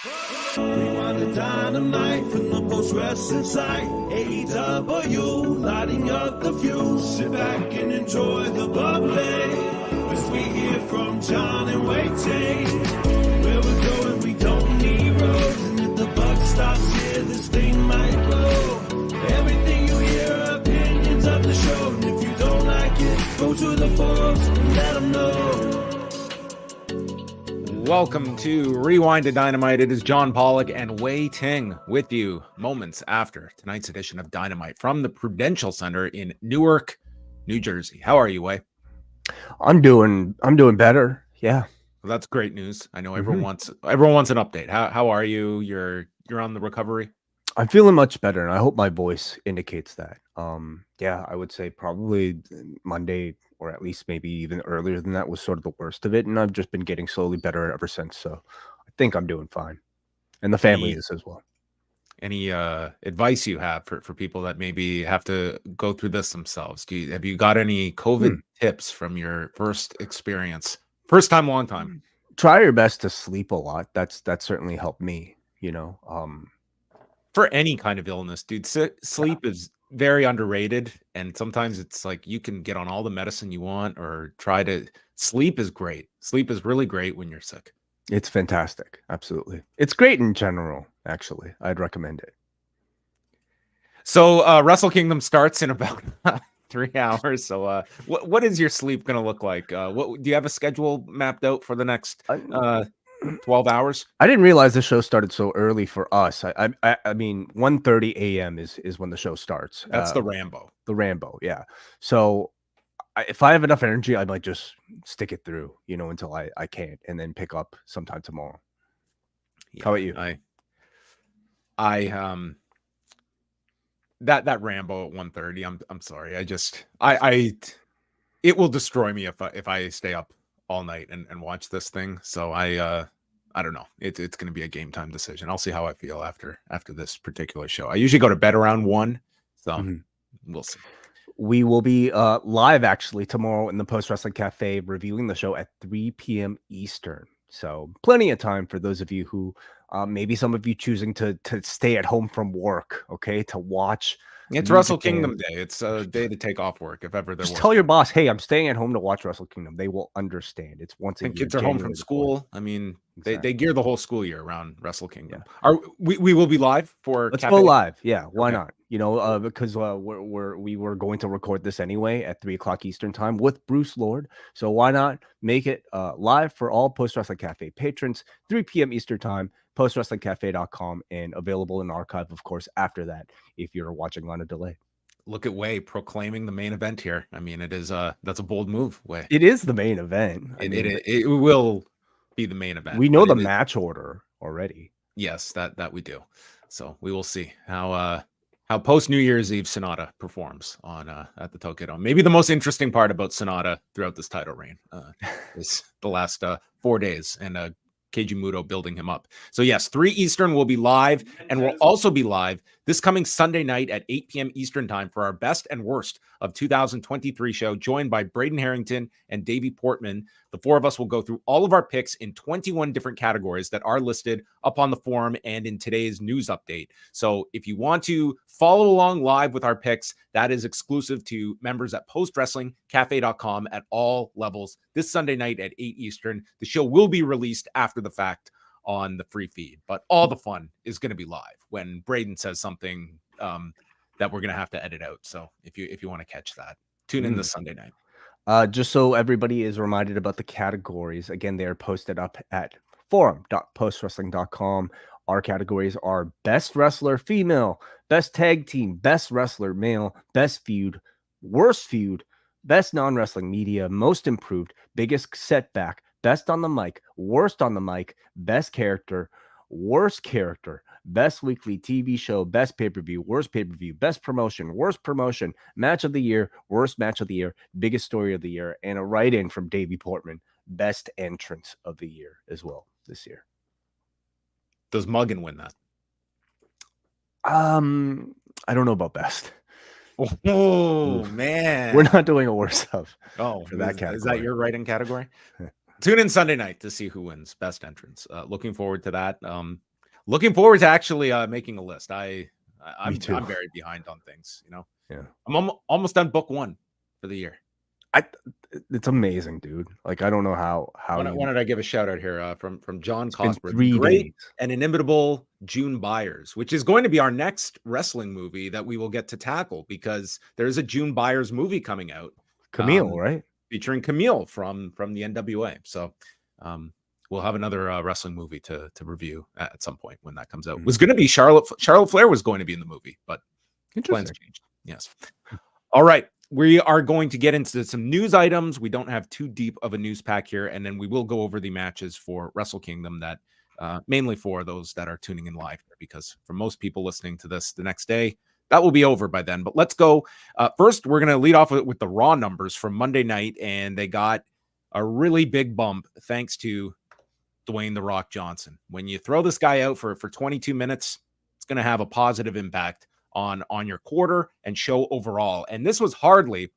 Rewind-A-Dynamite from the post-wrestling site. AEW, lighting up the fuse. Sit back and enjoy the bubbly as we hear from John and Wai Ting. Where we're going, we don't need roads. And if the buck stops here, this thing might blow. Everything you hear are opinions of the show. And if you don't like it, go to the forums and let them know. Welcome to Rewind-A-Dynamite. It is John Pollock and Wai Ting with you moments after tonight's edition of Dynamite from the Prudential Center in Newark, New Jersey. How are you, Wai? I'm doing better. Yeah. Well, that's great news. I know everyone wants an update. How are you? You're on the recovery? I'm feeling much better, and I hope my voice indicates that. Yeah, I would say probably Monday, or at least maybe even earlier than that, was sort of the worst of it, and I've just been getting slowly better ever since. So I think I'm doing fine, and the family is as well. Any advice you have for people that maybe have to go through this themselves? Have you got any COVID tips from your first experience? First time, long time. Try your best to sleep a lot. That's certainly helped me. For any kind of illness, dude, sleep is very underrated, and sometimes it's like you can get on all the medicine you want or sleep is great. Sleep is really great when you're sick. It's fantastic. Absolutely. It's great in general, actually. I'd recommend it. So Wrestle Kingdom starts in about 3 hours. So what is your sleep going to look like? What do you have a schedule mapped out for the next 12 hours? I didn't realize the show started so early for us. I mean, 1:30 a.m. is when the show starts. That's the Rambo. The Rambo, yeah. So if I have enough energy, I might just stick it through, until I can't, and then pick up sometime tomorrow. Yeah, how about you? That Rambo at 1:30. I'm sorry. It will destroy me if I stay up all night and watch this thing. So I don't know. It's going to be a game time decision. I'll see how I feel after this particular show. I usually go to bed around 1, so we'll see. We will be live actually tomorrow in the Post Wrestling Cafe reviewing the show at 3 p.m. Eastern. So plenty of time for those of you who maybe some of you choosing to stay at home from work, okay, to watch. It's Wrestle Kingdom Day. It's a day to take off work if ever they're just tell your boss, hey, I'm staying at home to watch Wrestle Kingdom. They will understand. It's once a year. Kids are home from school. I mean, exactly. They gear the whole school year around Wrestle Kingdom. Yeah. We will be live for Let's go live. Yeah, why not? Because we were going to record this anyway at 3 o'clock Eastern time with Bruce Lord. So why not make it live for all Post Wrestling Cafe patrons, 3 p.m. Eastern time, postwrestlingcafe.com, and available in archive, of course, after that, if you're watching on a delay. Look at Wai proclaiming the main event here. I mean, it is that's a bold move, Wai. It is the main event. It will be the main event. We know the match order already. Yes, that we do. So we will see how post New Year's Eve Sonata performs on at the Tokyo Dome. Maybe the most interesting part about Sonata throughout this title reign is the last 4 days and Keiji Muto building him up. So yes, 3 Eastern will be live, and we'll also be live this coming Sunday night at 8 p.m. Eastern time for our best and worst of 2023 show, joined by Braden Harrington and Davey Portman. The 4 of us will go through all of our picks in 21 different categories that are listed up on the forum and in today's news update. So if you want to follow along live with our picks, that is exclusive to members at postwrestlingcafe.com at all levels this Sunday night at 8 Eastern. The show will be released after the fact on the free feed, but all the fun is going to be live when Braden says something that we're going to have to edit out. So if you want to catch that, tune in this Sunday night. Just so everybody is reminded about the categories, again, they are posted up at forum.postwrestling.com. Our categories are Best Wrestler Female, Best Tag Team, Best Wrestler Male, Best Feud, Worst Feud, Best Non-Wrestling Media, Most Improved, Biggest Setback, Best on the Mic, Worst on the Mic, Best Character, Worst Character, Best Weekly TV Show, Best Pay-Per-View, Worst Pay-Per-View, Best Promotion, Worst Promotion, Match of the Year, Worst Match of the Year, Biggest Story of the Year, and a write-in from Davey Portman, Best Entrance of the Year as well this year. Does Muggin win that? I don't know about best. Oh man, we're not doing a worse of. Oh, for that category. Is that your writing category? Tune in Sunday night to see who wins best entrance. Looking forward to that. looking forward to actually making a list. I'm very behind on things. Yeah, I'm almost done book 1 for the year. It's amazing, dude. Like, I don't know how Why did I give a shout out here from John Cosper, 3 great days. and inimitable June Byers, which is going to be our next wrestling movie that we will get to tackle, because there's a June Byers movie coming out, Camille, right? featuring Camille from the NWA. So we'll have another wrestling movie to review at some point when that comes out. It was going to be Charlotte Flair was going to be in the movie, but plans changed. Yes. All right. We are going to get into some news items. We don't have too deep of a news pack here, and then we will go over the matches for Wrestle Kingdom, that mainly for those that are tuning in live, because for most people listening to this the next day, that will be over by then. But let's go. First, we're going to lead off with the Raw numbers from Monday night, and they got a really big bump thanks to Dwayne "The Rock" Johnson. When you throw this guy out for 22 minutes, it's going to have a positive impact on your quarter and show overall. And this was hardly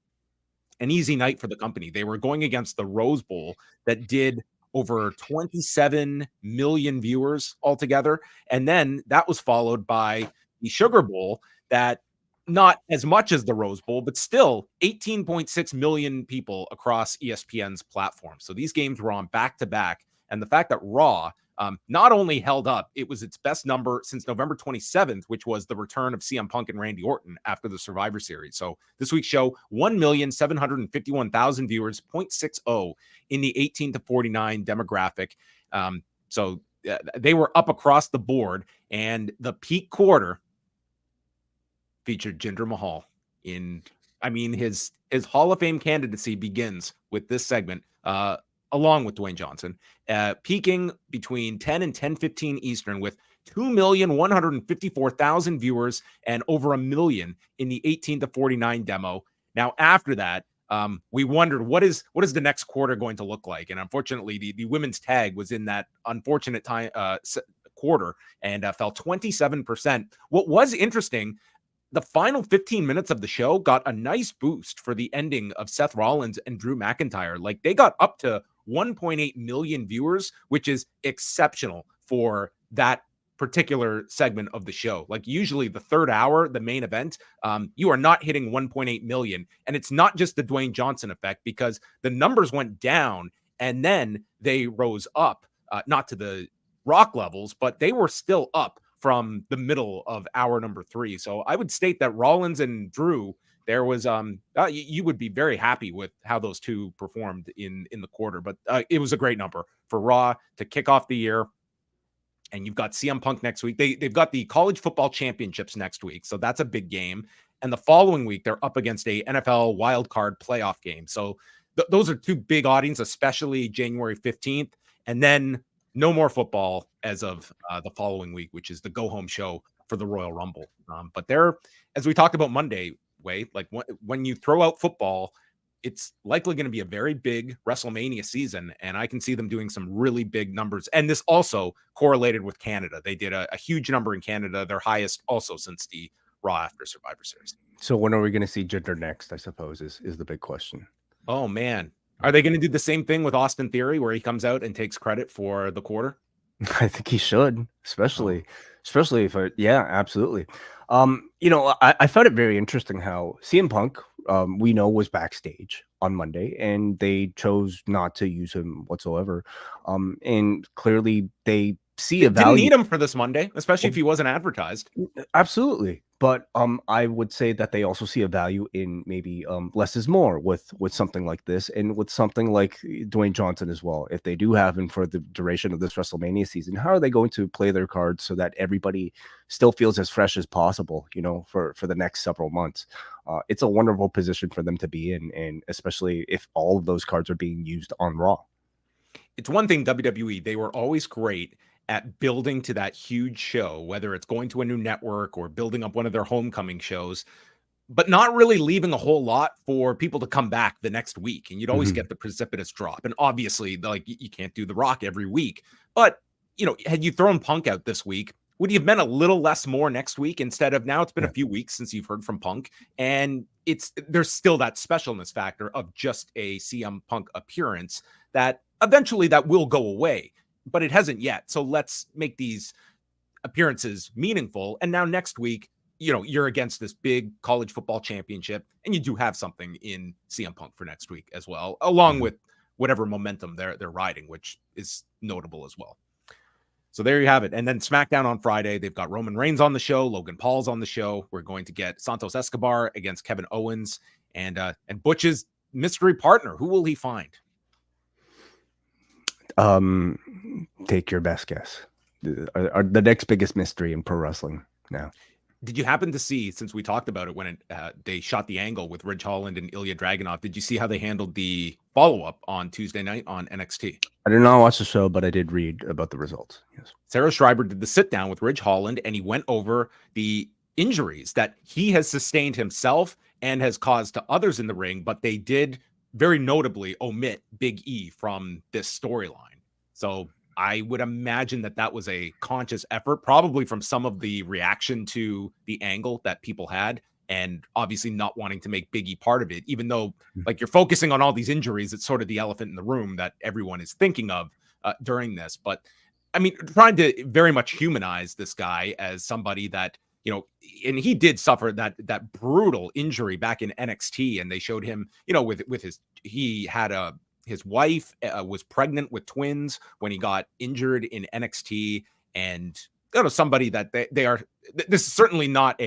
an easy night for the company. They were going against the Rose Bowl that did over 27 million viewers altogether. And then that was followed by the Sugar Bowl, that not as much as the Rose Bowl, but still 18.6 million people across ESPN's platform. So these games were on back-to-back. And the fact that Raw not only held up, it was its best number since November 27th, which was the return of CM Punk and Randy Orton after the Survivor Series. So this week's show, 1,751,000 viewers, 0.60 in the 18 to 49 demographic. So they were up across the board, and the peak quarter featured Jinder Mahal his Hall of Fame candidacy begins with this segment, along with Dwayne Johnson, peaking between 10 and 10:15 Eastern with 2,154,000 viewers and over 1 million in the 18 to 49 demo. Now, after that, we wondered what is the next quarter going to look like, and unfortunately, the women's tag was in that unfortunate time quarter and fell 27%. What was interesting, the final 15 minutes of the show got a nice boost for the ending of Seth Rollins and Drew McIntyre. Like, they got up to 1.8 million viewers, which is exceptional for that particular segment of the show. Like, usually the third hour, the main event, you are not hitting 1.8 million. And it's not just the Dwayne Johnson effect, because the numbers went down and then they rose up, not to the Rock levels, but they were still up from the middle of hour number 3. So I would state that Rollins and Drew, there was you would be very happy with how those two performed in the quarter. But it was a great number for Raw to kick off the year. And you've got CM Punk next week. They've got the college football championships next week, so that's a big game. And the following week, they're up against a NFL wildcard playoff game. So those are two big audiences, especially January 15th. And then no more football as of the following week, which is the go-home show for the Royal Rumble. But there, as we talked about Monday, like when you throw out football, it's likely going to be a very big WrestleMania season, and I can see them doing some really big numbers. And this also correlated with Canada. They did a huge number in Canada, their highest also since the Raw after Survivor Series. So when are we going to see Jinder next, I suppose, is the big question. Oh, man. Are they going to do the same thing with Austin Theory, where he comes out and takes credit for the quarter? I think he should, especially if yeah, absolutely. I found it very interesting how CM Punk, we know, was backstage on Monday, and they chose not to use him whatsoever. And clearly they see a value. Didn't need him for this Monday, especially if he wasn't advertised. Absolutely. But I would say that they also see a value in maybe less is more with something like this, and with something like Dwayne Johnson as well. If they do have him for the duration of this WrestleMania season, how are they going to play their cards so that everybody still feels as fresh as possible, for the next several months? It's a wonderful position for them to be in, and especially if all of those cards are being used on Raw. It's one thing, WWE, they were always great at building to that huge show, whether it's going to a new network or building up one of their homecoming shows, but not really leaving a whole lot for people to come back the next week. And you'd always get the precipitous drop. And obviously, like, you can't do The Rock every week. But, had you thrown Punk out this week, would you have meant a little less more next week instead of now? It's been a few weeks since you've heard from Punk, and there's still that specialness factor of just a CM Punk appearance that eventually that will go away. But it hasn't yet. So let's make these appearances meaningful. And now next week, you're against this big college football championship, and you do have something in CM Punk for next week as well, along with whatever momentum they're riding, which is notable as well. So there you have it. And then SmackDown on Friday, they've got Roman Reigns on the show, Logan Paul's on the show. We're going to get Santos Escobar against Kevin Owens, and Butch's mystery partner. Who will he find? Take your best guess. Are the next biggest mystery in pro wrestling now. Did you happen to see, since we talked about it when they shot the angle with Ridge Holland and Ilya Dragunov, did you see how they handled the follow-up on Tuesday night on NXT? I did not watch the show, but I did read about the results. Yes. Sarah Schreiber did the sit-down with Ridge Holland, and he went over the injuries that he has sustained himself and has caused to others in the ring, but they did very notably omit Big E from this storyline. So I would imagine that was a conscious effort, probably from some of the reaction to the angle that people had, and obviously not wanting to make Big E part of it, even though like you're focusing on all these injuries. It's sort of the elephant in the room that everyone is thinking of during this. But I mean, trying to very much humanize this guy as somebody that, and he did suffer that brutal injury back in NXT, and they showed him, with his wife was pregnant with twins when he got injured in NXT, and somebody that they are. This is certainly not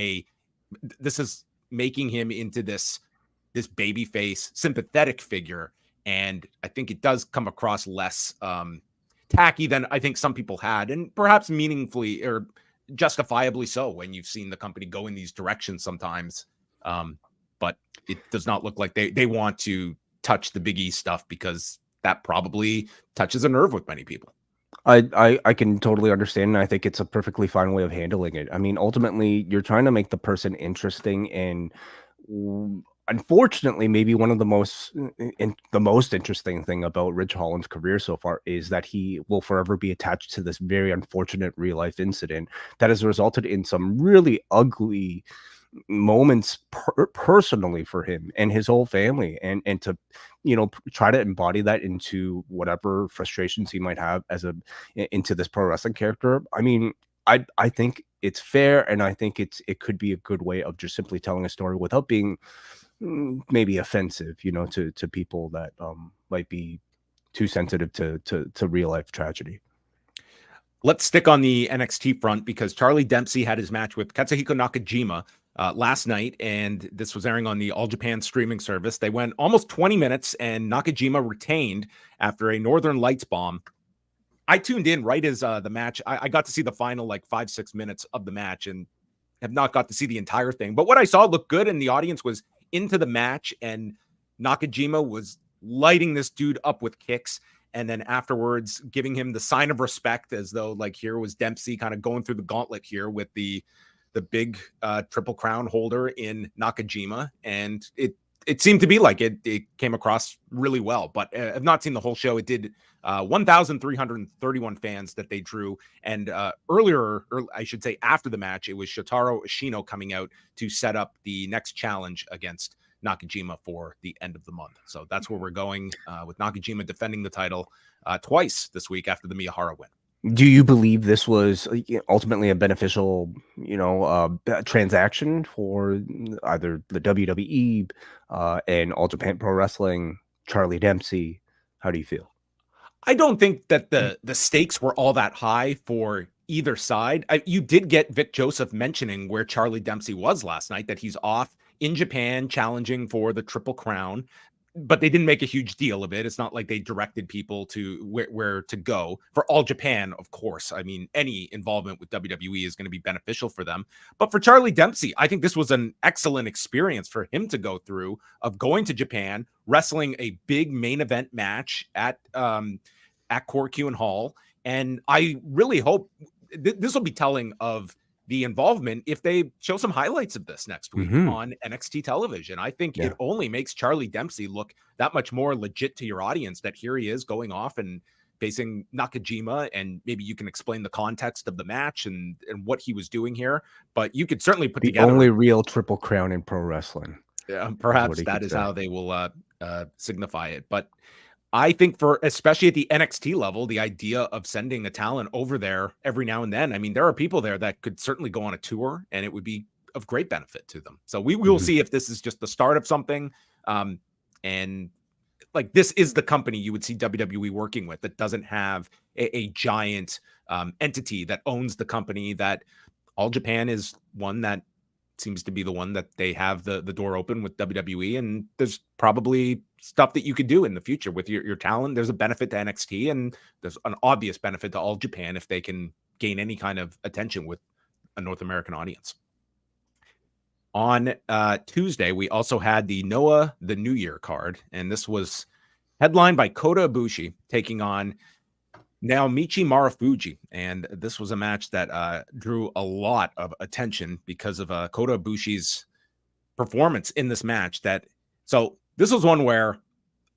this is making him into this babyface sympathetic figure, and I think it does come across less tacky than I think some people had, and perhaps meaningfully or justifiably so when you've seen the company go in these directions sometimes. But it does not look like they want to touch the Big E stuff, because that probably touches a nerve with many people. I can totally understand, and I think it's a perfectly fine way of handling it. I mean, ultimately, you're trying to make the person interesting, and unfortunately, maybe one of the most interesting thing about Ridge Holland's career so far is that he will forever be attached to this very unfortunate real life incident that has resulted in some really ugly moments personally for him and his whole family, and to try to embody that into whatever frustrations he might have into this pro wrestling character. I mean, I think it's fair, and I think it could be a good way of just simply telling a story without being maybe offensive, to people that might be too sensitive to real life tragedy. Let's stick on the NXT front, because Charlie Dempsey had his match with Katsuhiko Nakajima last night, and this was airing on the All Japan streaming service. They went almost 20 minutes, and Nakajima retained after a Northern Lights bomb. I tuned in right as the match. I got to see the final 5-6 minutes of the match, and have not got to see the entire thing. But what I saw looked good, and the audience was into the match, and Nakajima was lighting this dude up with kicks, and then afterwards giving him the sign of respect, as though here was Dempsey kind of going through the gauntlet here with the big Triple Crown holder in Nakajima, and it seemed to be like it came across really well. But I've not seen the whole show. It did 1,331 fans that they drew, and earlier, or I should say after the match, it was Shotaro Ashino coming out to set up the next challenge against Nakajima for the end of the month. So that's where we're going with Nakajima defending the title twice this week after the Miyahara win. Do you believe this was ultimately a beneficial, transaction for either the WWE and All Japan Pro Wrestling, Charlie Dempsey? How do you feel? I don't think that the stakes were all that high for either side. You did get Vic Joseph mentioning where Charlie Dempsey was last night, that he's off in Japan challenging for the Triple Crown, but they didn't make a huge deal of it. It's not like they directed people to where to go. For All Japan, of course, I mean, any involvement with WWE is going to be beneficial for them. But for Charlie Dempsey, I think this was an excellent experience for him to go through, of going to Japan, wrestling a big main event match at Korakuen Hall. And I really hope this will be telling of the involvement if they show some highlights of this next week on NXT television. I think it only makes Charlie Dempsey look that much more legit to your audience, that here he is going off and facing Nakajima, and maybe you can explain the context of the match and what he was doing here. But you could certainly put together the only real Triple Crown in pro wrestling. Yeah, perhaps that is how they will signify it. But I think especially at the NXT level, the idea of sending a talent over there every now and then, I mean, there are people there that could certainly go on a tour and it would be of great benefit to them. So we will see if this is just the start of something. And like, this is the company you would see WWE working with that doesn't have a giant entity that owns the company. That All Japan is one that seems to be the one that they have the door open with WWE, and there's probably stuff that you could do in the future with your talent. There's a benefit to NXT, and there's an obvious benefit to All Japan if they can gain any kind of attention with a North American audience. On Tuesday, we also had the Noah the New Year card, and this was headlined by Kota Ibushi taking on Naomichi Marufuji, and this was a match that drew a lot of attention because of Kota Ibushi's performance in this match. So this was one where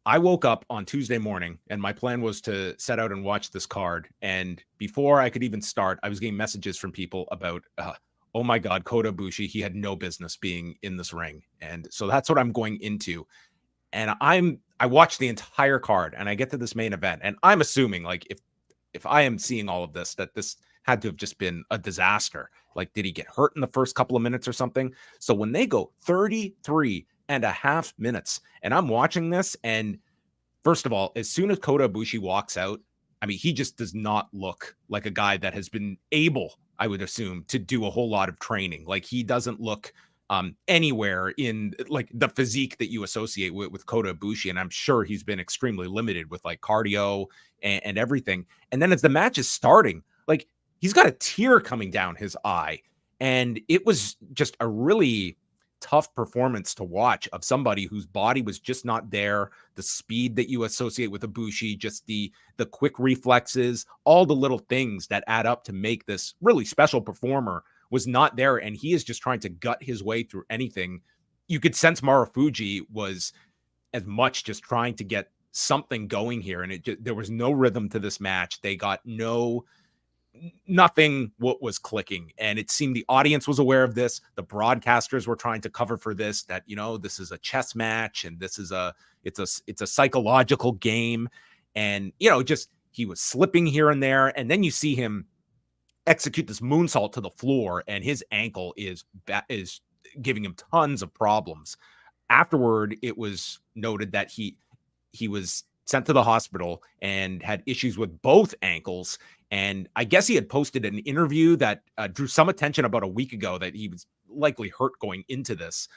I woke up on Tuesday morning, and my plan was to set out and watch this card. And before I could even start, I was getting messages from people about, oh my God, Kota Ibushi, he had no business being in this ring. And so that's what I'm going into. And I watched the entire card, and I get to this main event, and I'm assuming, like, if I am seeing all of this, that this had to have just been a disaster. Like, did he get hurt in the first couple of minutes or something? So when they go 33.5 minutes, and I'm watching this, and first of all, as soon as Kota Ibushi walks out, I mean, he just does not look like a guy that has been able, I would assume, to do a whole lot of training. Like, he doesn't look anywhere in like the physique that you associate with Kota Ibushi, and I'm sure he's been extremely limited with like cardio and everything. And then as the match is starting, like, he's got a tear coming down his eye, and it was just a really tough performance to watch of somebody whose body was just not there. The speed that you associate with Ibushi, just the quick reflexes, all the little things that add up to make this really special performer was not there, and he is just trying to gut his way through anything. You could sense Marufuji was as much just trying to get something going here, and there was no rhythm to this match. They got nothing what was clicking, and it seemed the audience was aware of this. The broadcasters were trying to cover for this, that, you know, this is a chess match, and this is it's a psychological game, and, you know, just he was slipping here and there, and then you see him execute this moonsault to the floor, and his ankle is giving him tons of problems. Afterward, it was noted that he was sent to the hospital and had issues with both ankles. And I guess he had posted an interview that drew some attention about a week ago, that he was likely hurt going into this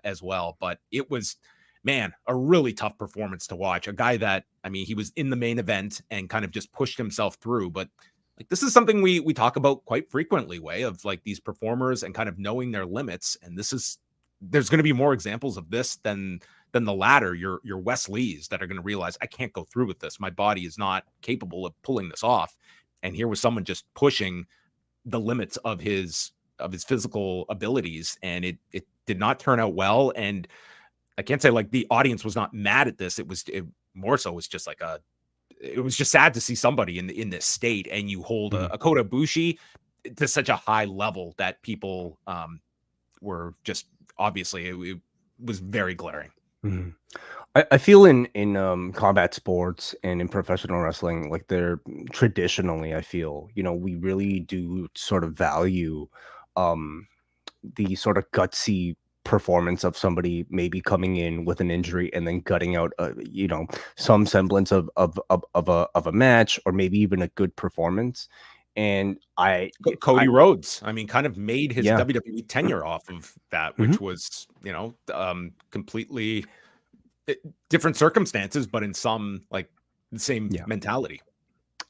as well. But it was, man, a really tough performance to watch. A guy that, I mean, he was in the main event and kind of just pushed himself through, but like, this is something we talk about quite frequently, way of like these performers and kind of knowing their limits. And there's going to be more examples of this than the latter. Your Wes Lees that are going to realize, I can't go through with this. My body is not capable of pulling this off. And here was someone just pushing the limits of his physical abilities, and it did not turn out well. And I can't say like the audience was not mad at this. It more so was just like it was just sad to see somebody in this state, and you hold a Kota Ibushi to such a high level that people were just, obviously it was very glaring. Mm-hmm. I feel in combat sports and in professional wrestling, like, they're traditionally, I feel, you know, we really do sort of value the sort of gutsy performance of somebody maybe coming in with an injury and then gutting out you know, some semblance of a match, or maybe even a good performance. And Cody Rhodes, I mean, kind of made his WWE tenure off of that, which was, you know, completely different circumstances, but in some, like, the same mentality.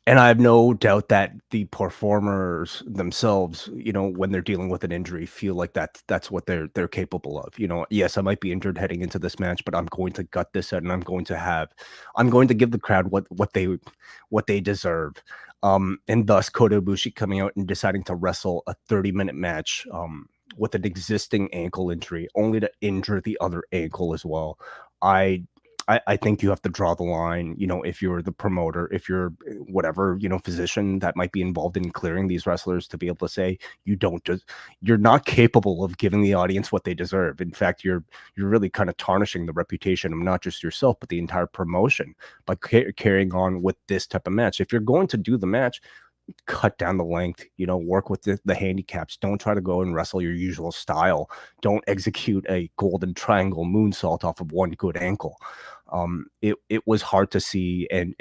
And I have no doubt that the performers themselves, you know, when they're dealing with an injury, feel like that's what they're capable of. You know, yes, I might be injured heading into this match, but I'm going to gut this out, and I'm going to give the crowd what they deserve. And thus Kota Ibushi coming out and deciding to wrestle a 30-minute match with an existing ankle injury, only to injure the other ankle as well. I I think you have to draw the line, if you're the promoter, if you're whatever, physician that might be involved in clearing these wrestlers, to be able to say you're not capable of giving the audience what they deserve. In fact, you're really kind of tarnishing the reputation of not just yourself, but the entire promotion by carrying on with this type of match. If you're going to do the match, cut down the length, work with the handicaps. Don't try to go and wrestle your usual style. Don't execute a golden triangle moonsault off of one good ankle. It was hard to see, and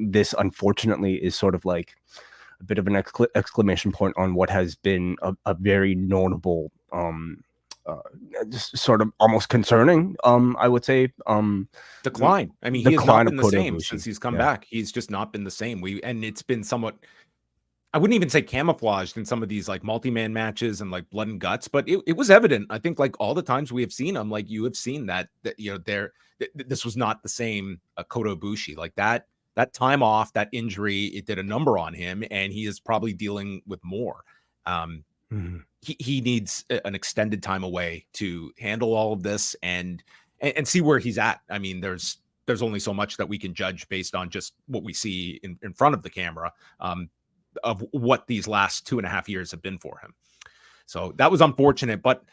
this unfortunately is sort of like a bit of an exclamation point on what has been a very notable just sort of almost concerning, I would say, decline. I mean, he has not been the same Ibushi. since he's come back. He's just not been the same. And it's been somewhat, I wouldn't even say camouflaged in some of these like multi-man matches and like blood and guts, but it was evident. I think like all the times we have seen him, like you have seen that this was not the same Kota Ibushi. Like that time off, that injury, it did a number on him, and he is probably dealing with more. He needs an extended time away to handle all of this and see where he's at. I mean, there's only so much that we can judge based on just what we see in front of the camera. Of what these last 2.5 years have been for him. So that was unfortunate, but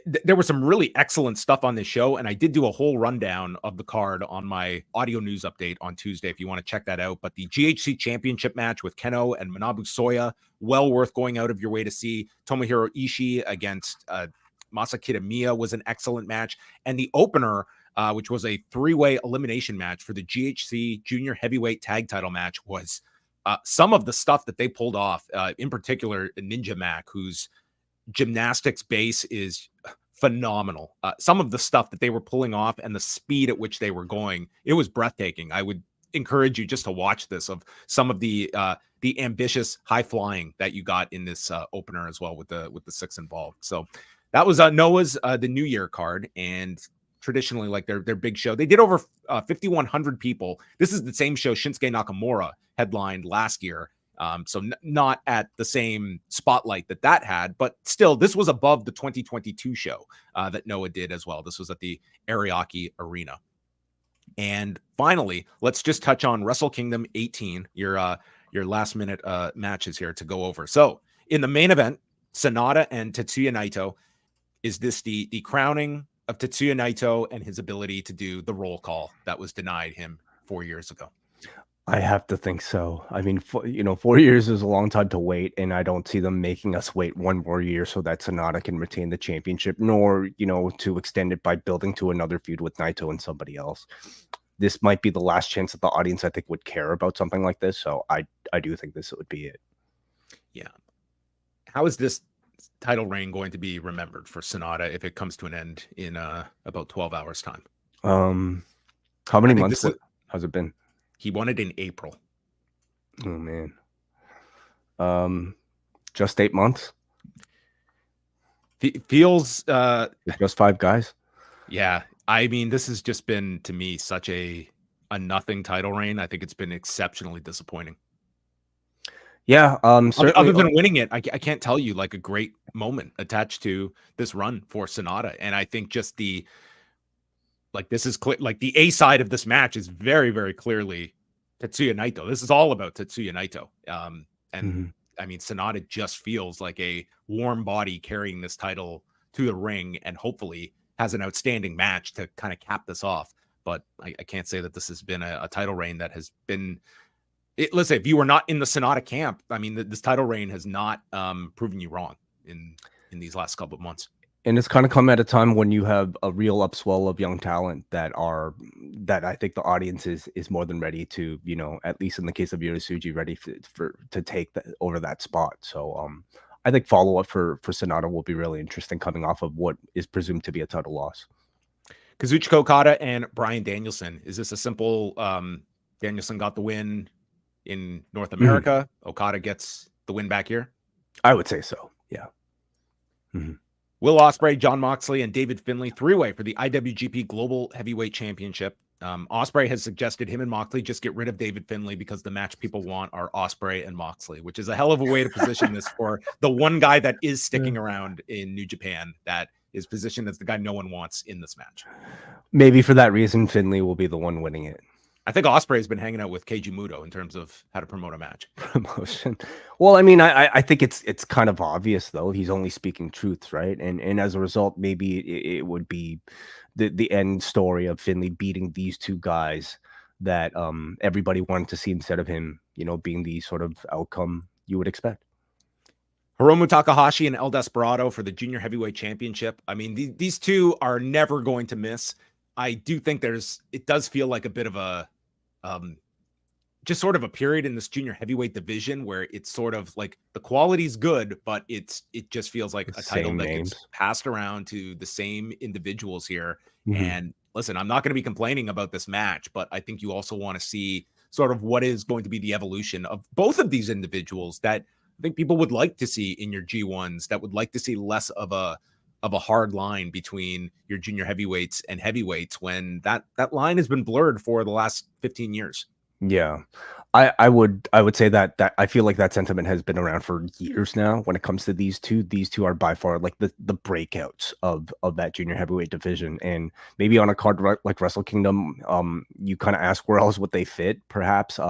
there was some really excellent stuff on this show. And I did do a whole rundown of the card on my audio news update on Tuesday, if you want to check that out. But the GHC championship match with Keno and Manabu Soya, well worth going out of your way to see. Tomohiro Ishii against Masa Kitamiya was an excellent match. And the opener, which was a 3-way elimination match for the GHC junior heavyweight tag title match, was some of the stuff that they pulled off, in particular, Ninja Mac, whose gymnastics base is phenomenal. Some of the stuff that they were pulling off and the speed at which they were going, it was breathtaking. I would encourage you just to watch this, of some of the ambitious high flying that you got in this opener as well with the 6 involved. So that was Noah's the New Year card, and traditionally like their big show. They did over 5,100 people. This is the same show Shinsuke Nakamura headlined last year. So not at the same spotlight that had, but still this was above the 2022 show that Noah did as well. This was at the Ariake Arena. And finally, let's just touch on Wrestle Kingdom 18, your last minute matches here to go over. So in the main event, Sonata and Tetsuya Naito. Is this the crowning of Tetsuya Naito and his ability to do the roll call that was denied him 4 years ago? I have to think so. I mean, 4 years is a long time to wait, and I don't see them making us wait one more year so that Sonata can retain the championship, nor, to extend it by building to another feud with Naito and somebody else. This might be the last chance that the audience, I think, would care about something like this. So I do think this would be it. Yeah. How is this title reign going to be remembered for Sonata if it comes to an end in about 12 hours time? How many months has it been? He won it in April. Oh man. Just 8 months. Feels just 5 guys. Yeah. I mean, this has just been, to me, such a nothing title reign. I think it's been exceptionally disappointing. Yeah, certainly. Other than winning it, I can't tell you like a great moment attached to this run for Sonata. And I think just this is clear, like the A side of this match is very, very clearly Tetsuya Naito. This is all about Tetsuya Naito. I mean, Sonata just feels like a warm body carrying this title to the ring, and hopefully has an outstanding match to kind of cap this off. But I can't say that this has been a title reign that has been. Listen, if you were not in the Sonata camp, I mean, this title reign has not proven you wrong in these last couple of months. And it's kind of come at a time when you have a real upswell of young talent that I think the audience is more than ready to, at least in the case of Yoshisuji, ready to take over that spot. So I think follow-up for Sonata will be really interesting coming off of what is presumed to be a title loss. Kazuchika Okada and Bryan Danielson. Is this a simple Danielson got the win in North America? Okada gets the win back here? I would say so, yeah. Will Ospreay, Jon Moxley, and David Finlay 3-way for the IWGP Global Heavyweight Championship. Ospreay has suggested him and Moxley just get rid of David Finlay because the match people want are Ospreay and Moxley, which is a hell of a way to position this for the one guy that is sticking around in New Japan that is positioned as the guy no one wants in this match. Maybe for that reason, Finley will be the one winning it. I think Ospreay's been hanging out with Keiji Muto in terms of how to promote a match. Promotion. Well, I mean, I think it's kind of obvious though. He's only speaking truths, right? And as a result, maybe it would be the end story of Finley beating these two guys that everybody wanted to see instead of him, being the sort of outcome you would expect. Hiromu Takahashi and El Desperado for the Junior Heavyweight Championship. I mean, these two are never going to miss. I do think it does feel like a bit of a just sort of a period in this junior heavyweight division where it's sort of like the quality's good, but it just feels like a title that gets passed around to the same individuals here. Mm-hmm. And listen, I'm not going to be complaining about this match, but I think you also want to see sort of what is going to be the evolution of both of these individuals that I think people would like to see in your G1s, that would like to see less of a hard line between your junior heavyweights and heavyweights when that line has been blurred for the last 15 years. Yeah, I would say that I feel like that sentiment has been around for years now. When it comes to these two are by far like the breakouts of that junior heavyweight division. And maybe on a card like Wrestle Kingdom, you kind of ask where else would they fit, perhaps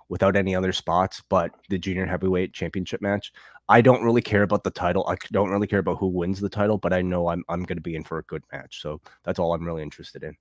without any other spots. But the junior heavyweight championship match, I don't really care about the title. I don't really care about who wins the title, but I know I'm going to be in for a good match. So that's all I'm really interested in.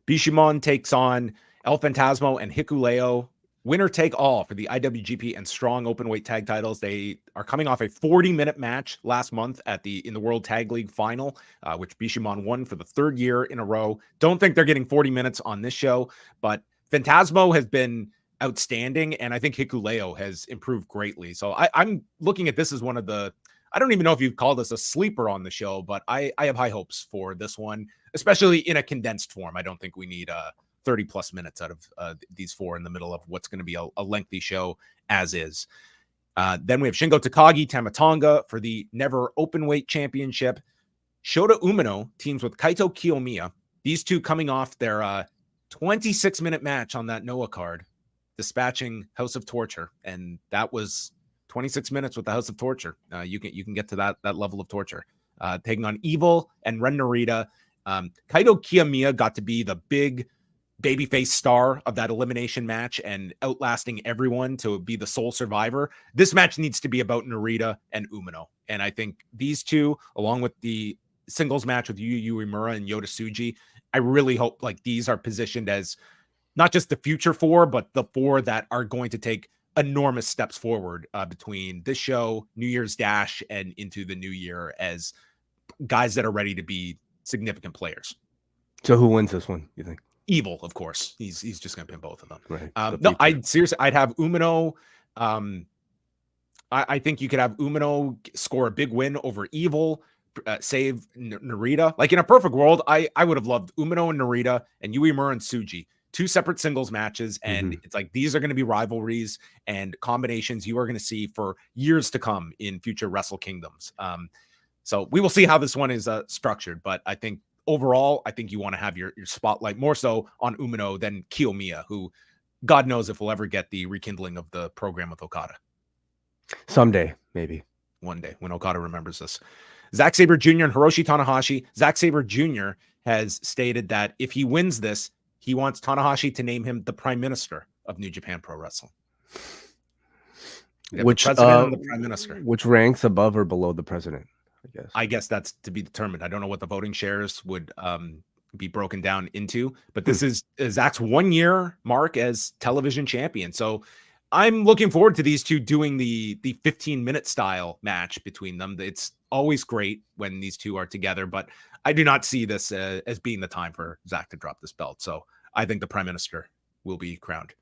Bishamon takes on El Fantasmo and Hikuleo. Winner take all for the IWGP and Strong Openweight tag titles. They are coming off a 40-minute match last month in the World Tag League final, which Bishamon won for the third year in a row. Don't think they're getting 40 minutes on this show, but Fantasmo has been outstanding, and I think Hikuleo has improved greatly. So I'm looking at this as one of the, I don't even know if you'd call this a sleeper on the show, but I have high hopes for this one, especially in a condensed form. I don't think we need 30 plus minutes out of these four in the middle of what's going to be a lengthy show as is. Then we have Shingo Takagi, Tama Tonga for the Never Openweight Championship. Shota Umino teams with Kaito Kiyomiya. These two coming off their 26-minute match on that Noah card, dispatching House of Torture, and that was 26 minutes with the House of Torture. You can get to that level of torture. Taking on Evil and Ren Narita. Kaito Kiyomiya got to be the big babyface star of that elimination match and outlasting everyone to be the sole survivor. This match needs to be about Narita and Umino, and I think these two, along with the singles match with Yu Uemura and Yota Tsuji, I really hope like these are positioned as not just the future four, but the four that are going to take enormous steps forward between this show, New Year's Dash, and into the new year as guys that are ready to be significant players. So who wins this one, you think? Evil, of course. He's just going to pin both of them. Right. No, I'd have Umino. I think you could have Umino score a big win over Evil, save Narita. Like in a perfect world, I would have loved Umino and Narita and Uemura and Tsuji. Two separate singles matches, and it's like these are going to be rivalries and combinations you are going to see for years to come in future Wrestle Kingdoms. So we will see how this one is structured, but I think overall, I think you want to have your spotlight more so on Umino than Kiyomiya, who God knows if we'll ever get the rekindling of the program with Okada. Someday, maybe. One day when Okada remembers this. Zack Sabre Jr. and Hiroshi Tanahashi. Zack Sabre Jr. has stated that if he wins this, he wants Tanahashi to name him the Prime Minister of New Japan Pro Wrestling. Which the president and the Prime Minister. Which ranks above or below the president? I guess that's to be determined. I don't know what the voting shares would be broken down into, but this is Zach's 1 year mark as television champion. So I'm looking forward to these two doing the 15-minute style match between them. It's always great when these two are together, but I do not see this as being the time for Zach to drop this belt. So I think the Prime Minister will be crowned.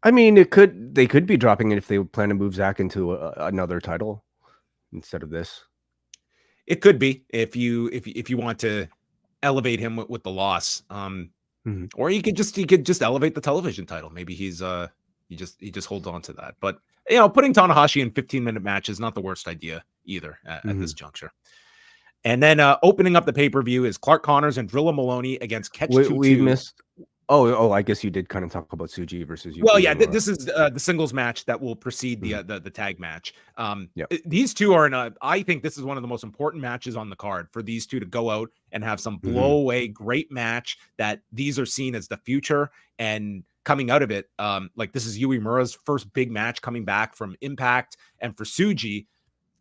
I mean, they could be dropping it if they plan to move Zach into another title instead of this. It could be if you want to elevate him with the loss, or he could just elevate the television title. Maybe he just holds on to that. But putting Tanahashi in 15-minute match is not the worst idea either at this juncture. And then opening up the pay-per-view is Clark Connors and Drilla Maloney against Catch 22. We missed I guess you did kind of talk about Tsuji versus Yuki. Well, yeah, this is the singles match that will precede the tag match. These two are in a. I think this is one of the most important matches on the card for these two to go out and have some blow away great match. That these are seen as the future, and coming out of it, like this is Yui Mura's first big match coming back from Impact, and for Tsuji,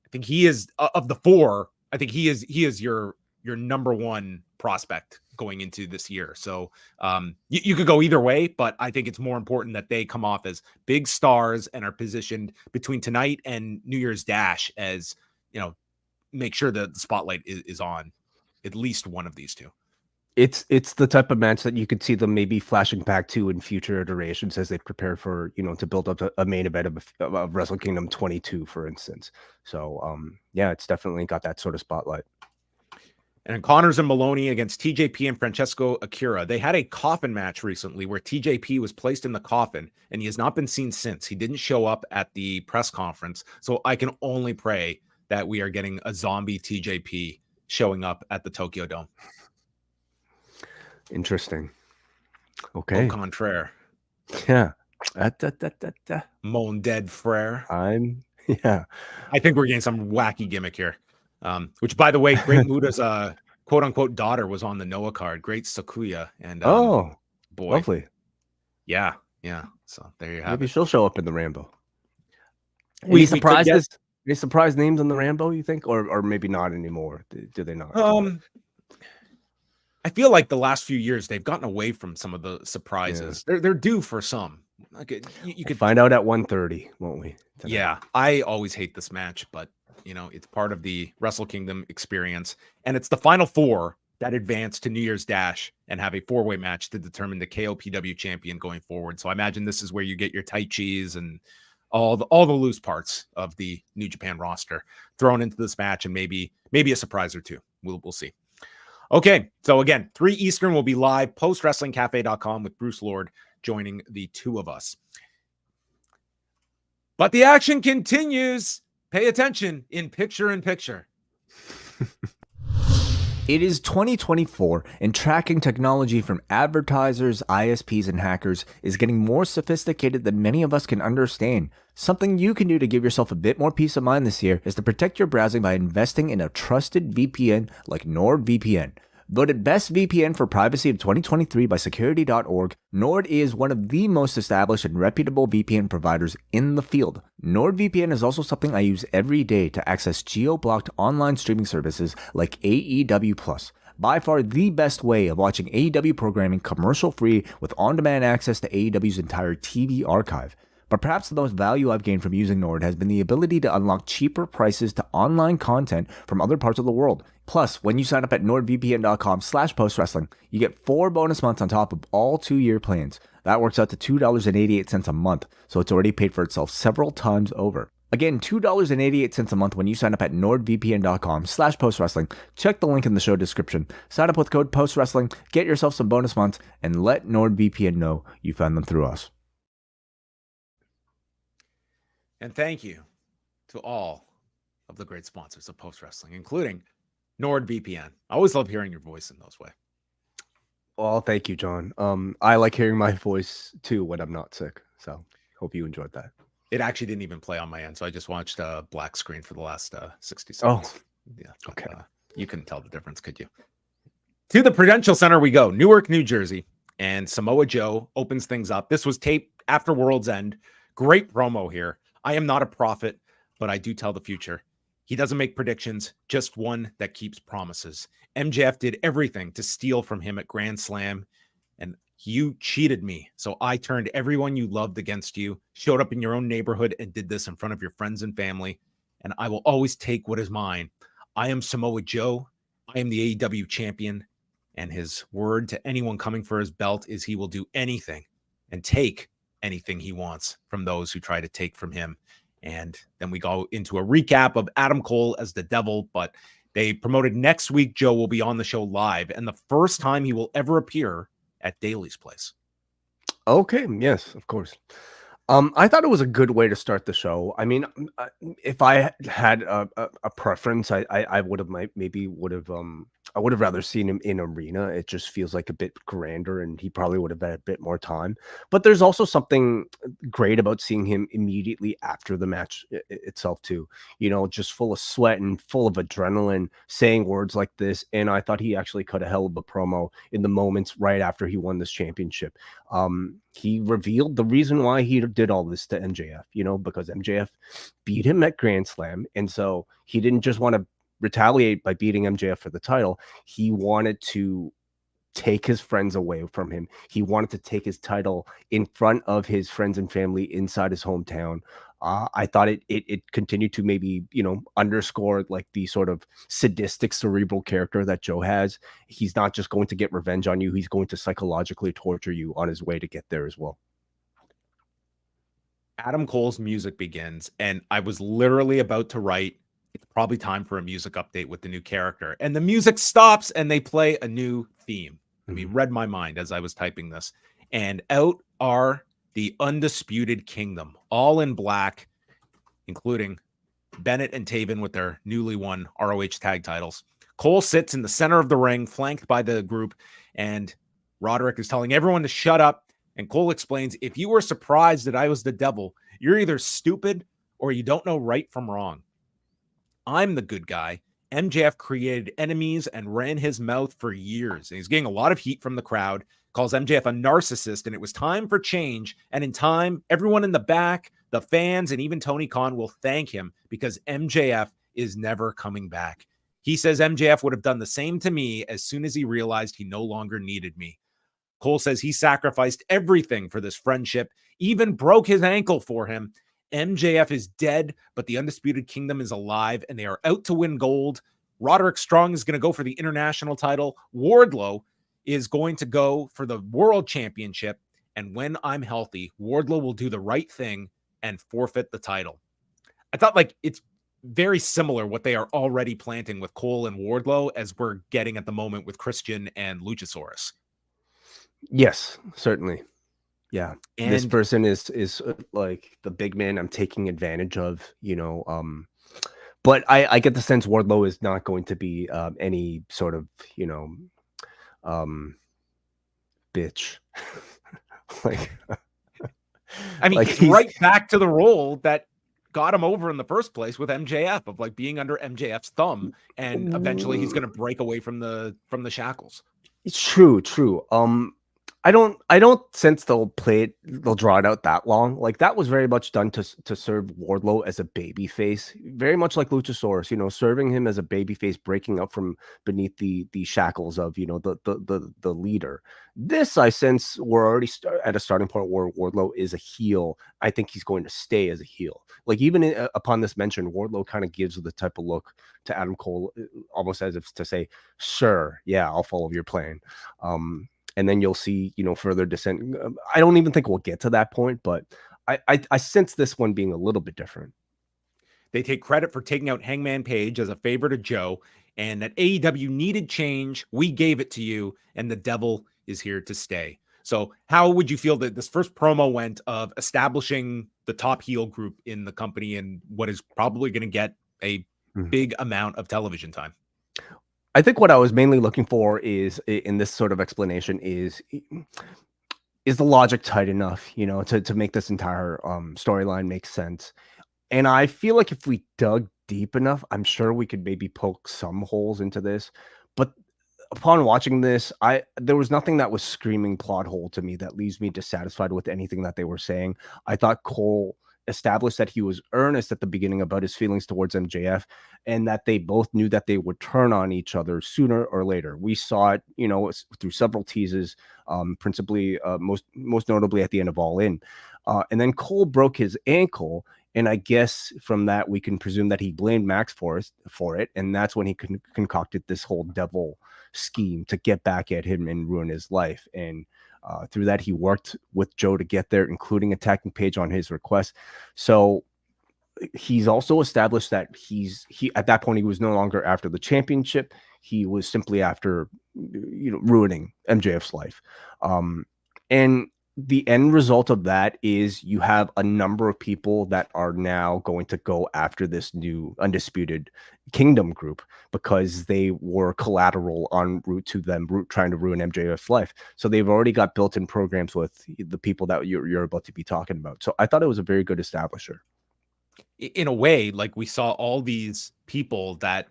I think he is of the four. I think he is your number one prospect going into this year. So you could go either way, but I think it's more important that they come off as big stars and are positioned between tonight and New Year's Dash as, make sure that the spotlight is on at least one of these two. It's the type of match that you could see them maybe flashing back to in future iterations as they prepare for, to build up a main event of Wrestle Kingdom 22, for instance. So, it's definitely got that sort of spotlight. And Connors and Maloney against TJP and Francesco Akira. They had a coffin match recently where TJP was placed in the coffin and he has not been seen since. He didn't show up at the press conference. So I can only pray that we are getting a zombie TJP showing up at the Tokyo Dome. Interesting. Okay. Au contraire. Yeah. Mon dead frere. I think we're getting some wacky gimmick here. Which, by the way, Great Muda's quote unquote daughter was on the Noah card. Great Sakuya. And boy, lovely. Yeah. So there you have Maybe it. she'll show up in the Rambo. Any surprises? Any surprise names on the Rambo, you think? Or maybe not anymore? Do they not? I feel like the last few years they've gotten away from some of the surprises. Yeah. They're due for some. Like you could find out at 1:30, won't we? Tonight. Yeah, I always hate this match, but it's part of the Wrestle Kingdom experience, and it's the final four that advance to New Year's Dash and have a four-way match to determine the KOPW champion going forward. So I imagine this is where you get your tight cheese and all the loose parts of the New Japan roster thrown into this match, and maybe a surprise or two. We'll see. Okay, so again, 3 Eastern will be live, postwrestlingcafe.com with Bruce Lord joining the two of us. But the action continues. Pay attention in picture-in-picture. It is 2024, and tracking technology from advertisers, ISPs, and hackers is getting more sophisticated than many of us can understand. Something you can do to give yourself a bit more peace of mind this year is to protect your browsing by investing in a trusted VPN like NordVPN. Voted Best VPN for Privacy of 2023 by Security.org, Nord is one of the most established and reputable VPN providers in the field. NordVPN is also something I use every day to access geo-blocked online streaming services like AEW+. By far the best way of watching AEW programming commercial-free with on-demand access to AEW's entire TV archive. But perhaps the most value I've gained from using Nord has been the ability to unlock cheaper prices to online content from other parts of the world. Plus, when you sign up at nordvpn.com/postwrestling, you get 4 bonus months on top of all 2-year plans. That works out to $2.88 a month, so it's already paid for itself several times over. Again, $2.88 a month when you sign up at nordvpn.com/postwrestling. Check the link in the show description. Sign up with code postwrestling, get yourself some bonus months, and let NordVPN know you found them through us. And thank you to all of the great sponsors of Post Wrestling, including NordVPN. I always love hearing your voice in those ways. Well, thank you, John. I like hearing my voice too when I'm not sick. So hope you enjoyed that. It actually didn't even play on my end, so I just watched a black screen for the last 60 seconds. Oh, yeah. Okay. You couldn't tell the difference, could you? To the Prudential Center we go. Newark, New Jersey. And Samoa Joe opens things up. This was taped after World's End. Great promo here. I am not a prophet, but I do tell the future. He doesn't make predictions, just one that keeps promises. MJF did everything to steal from him at Grand Slam, and you cheated me. So I turned everyone you loved against you, showed up in your own neighborhood, and did this in front of your friends and family. And I will always take what is mine. I am Samoa Joe. I am the AEW champion. And his word to anyone coming for his belt is he will do anything and take anything he wants from those who try to take from him. And then we go into a recap of Adam Cole as the devil, but they promoted next week Joe will be on the show live, and the first time he will ever appear at Daly's place. Okay, yes, of course. I thought it was a good way to start the show. I mean, if I had a preference, I would have I would have rather seen him in arena. It just feels like a bit grander, and he probably would have had a bit more time. But there's also something great about seeing him immediately after the match itself too. You know, just full of sweat and full of adrenaline, saying words like this. And I thought he actually cut a hell of a promo in the moments right after he won this championship. He revealed the reason why he did all this to MJF, you know, because MJF beat him at Grand Slam. And so he didn't just want to retaliate by beating MJF for the title. He wanted to take his friends away from him. He wanted to take his title in front of his friends and family inside his hometown. I thought it continued to maybe, you know, underscore like the sort of sadistic cerebral character that Joe has. He's not just going to get revenge on you. He's going to psychologically torture you on his way to get there as well. Adam Cole's music begins, and I was literally about to write, it's probably time for a music update with the new character. And the music stops and they play a new theme. I mean, read my mind as I was typing this. And out are the Undisputed Kingdom, all in black, including Bennett and Taven with their newly won ROH tag titles. Cole sits in the center of the ring, flanked by the group, and Roderick is telling everyone to shut up. And Cole explains, if you were surprised that I was the devil, you're either stupid or you don't know right from wrong. I'm the good guy. MJF created enemies and ran his mouth for years. And he's getting a lot of heat from the crowd, calls MJF a narcissist, and it was time for change. And in time, everyone in the back, the fans, and even Tony Khan will thank him because MJF is never coming back. He says MJF would have done the same to me as soon as he realized he no longer needed me. Cole says he sacrificed everything for this friendship, even broke his ankle for him. MJF is dead, but the Undisputed Kingdom is alive, and they are out to win gold. Roderick Strong is going to go for the international title. Wardlow is going to go for the world championship. And when I'm healthy, Wardlow will do the right thing and forfeit the title. I thought like it's very similar what they are already planting with Cole and Wardlow as we're getting at the moment with Christian and Luchasaurus. Yes, certainly. Yeah. And this person is like the big man I'm taking advantage of, you know. But I get the sense Wardlow is not going to be any sort of, you know, bitch. Like, I mean, like he's right back to the role that got him over in the first place with MJF, of like being under MJF's thumb, and eventually he's going to break away from the shackles. It's true. I don't sense they'll draw it out that long. Like that was very much done to serve Wardlow as a baby face, very much like Luchasaurus, you know, serving him as a baby face, breaking up from beneath the shackles of, you know, the leader. This, I sense we're already at a starting point where Wardlow is a heel. I think he's going to stay as a heel. Like even upon this mention, Wardlow kind of gives the type of look to Adam Cole, almost as if to say, sure, yeah, I'll follow your plan. And then you'll see, you know, further descent. I don't even think we'll get to that point, but I sense this one being a little bit different. They take credit for taking out Hangman Page as a favor to Joe, and that AEW needed change. We gave it to you, and the devil is here to stay. So how would you feel that this first promo went of establishing the top heel group in the company and what is probably going to get a big amount of television time? I think what I was mainly looking for is in this sort of explanation is the logic tight enough, you know, to make this entire storyline make sense. And I feel like if we dug deep enough, I'm sure we could maybe poke some holes into this. But upon watching this, there was nothing that was screaming plot hole to me that leaves me dissatisfied with anything that they were saying. I thought Cole established that he was earnest at the beginning about his feelings towards MJF, and that they both knew that they would turn on each other sooner or later. We saw it, you know, through several teases, principally, most notably at the end of All In. And then Cole broke his ankle, and I guess from that we can presume that he blamed Max for it, and that's when he concocted this whole devil scheme to get back at him and ruin his life. And through that, he worked with Joe to get there, including attacking Page on his request. So he's also established that he at that point, he was no longer after the championship. He was simply after, you know, ruining MJF's life. And the end result of that is you have a number of people that are now going to go after this new Undisputed Kingdom group because they were collateral en route to them trying to ruin MJF's life. So they've already got built-in programs with the people that you're about to be talking about. So I thought it was a very good establisher. In a way, like we saw all these people that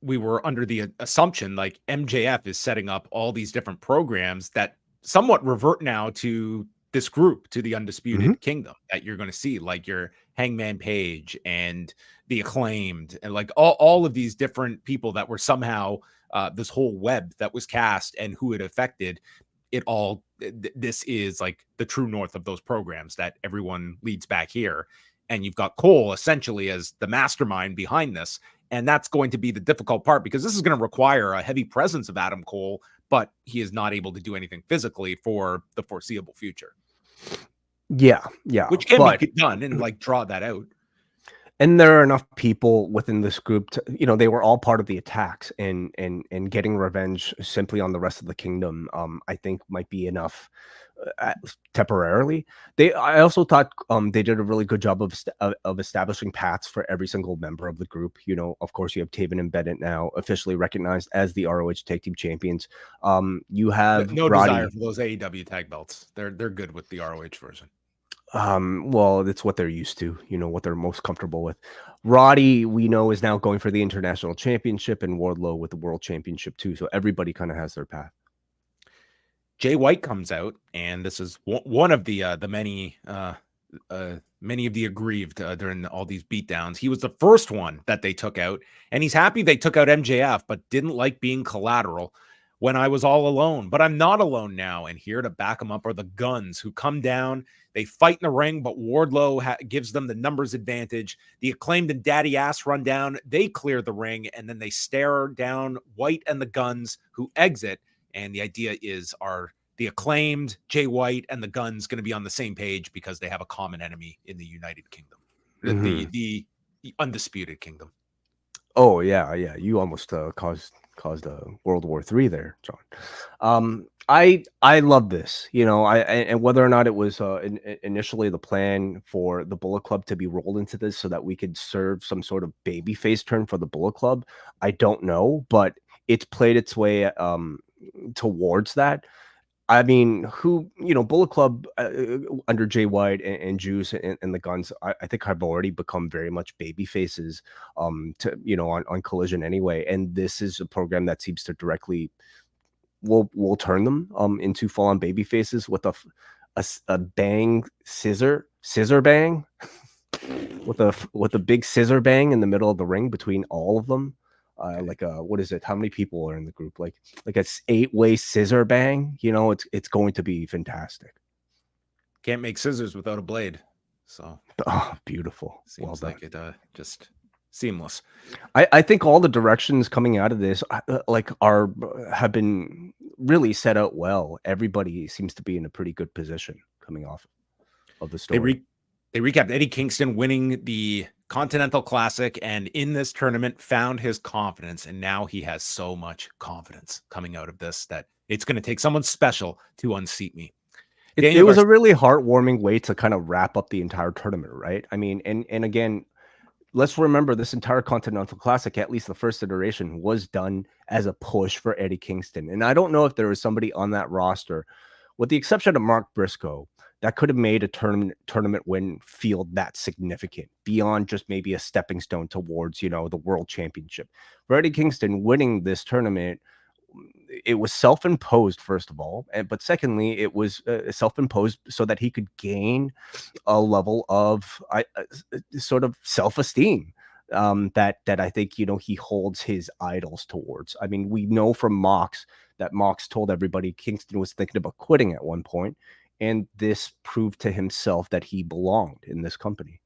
we were under the assumption like MJF is setting up all these different programs that somewhat revert now to this group, to the Undisputed Kingdom that you're going to see, like your Hangman Page and the Acclaimed and like all of these different people that were somehow this whole web that was cast and who it affected. It all, this is like the true north of those programs that everyone leads back here. And you've got Cole essentially as the mastermind behind this. And that's going to be the difficult part because this is going to require a heavy presence of Adam Cole, but he is not able to do anything physically for the foreseeable future. Yeah. Which can be done and like draw that out. And there are enough people within this group to, they were all part of the attacks and getting revenge simply on the rest of the kingdom, I think might be enough temporarily. I also thought they did a really good job of establishing paths for every single member of the group. Of course, you have Taven and Bennett now officially recognized as the ROH Tag Team Champions. You have no Roddy. Desire for those AEW tag belts. They're good with the ROH version. Well, it's what they're used to, what they're most comfortable with. Roddy, we know, is now going for the international championship, and Wardlow with the world championship too. So everybody kind of has their path. Jay White comes out, and this is one of the many of the aggrieved during all these beatdowns. He was the first one that they took out, and he's happy they took out MJF, but didn't like being collateral when I was all alone. But I'm not alone now, and here to back him up are the Guns, who come down. They fight in the ring, but Wardlow gives them the numbers advantage. The Acclaimed and Daddy Ass run down. They clear the ring, and then they stare down White and the Guns, who exit. And the idea is, are the Acclaimed, Jay White, and the Guns going to be on the same page because they have a common enemy in the United Kingdom, the Undisputed Kingdom. Oh yeah. You almost caused a World War III there, John. I love this, and whether or not it was initially the plan for the Bullet Club to be rolled into this so that we could serve some sort of babyface turn for the Bullet Club, I don't know, but it's played its way towards that. I mean, Bullet Club under Jay White and Juice and the Guns, I think have already become very much baby faces, on Collision anyway. And this is a program that seems to directly will turn them into full on baby faces with a bang scissor bang with a big scissor bang in the middle of the ring between all of them. What is it? How many people are in the group? Like a 8-way scissor bang. It's going to be fantastic. Can't make scissors without a blade. So beautiful. Seems like it just seamless. I think all the directions coming out of this have been really set out well. Everybody seems to be in a pretty good position coming off of the story. They recapped Eddie Kingston winning the Continental Classic and in this tournament found his confidence. And now he has so much confidence coming out of this that it's going to take someone special to unseat me. It was a really heartwarming way to kind of wrap up the entire tournament, right? I mean, and again, let's remember this entire Continental Classic, at least the first iteration, was done as a push for Eddie Kingston. And I don't know if there was somebody on that roster, with the exception of Mark Briscoe, that could have made a tournament win feel that significant beyond just maybe a stepping stone towards, the world championship. For Eddie Kingston winning this tournament, it was self-imposed, first of all, but secondly, it was self-imposed so that he could gain a level of sort of self-esteem that I think, he holds his idols towards. I mean, we know from Mox that Mox told everybody Kingston was thinking about quitting at one point. And this proved to himself that he belonged in this company.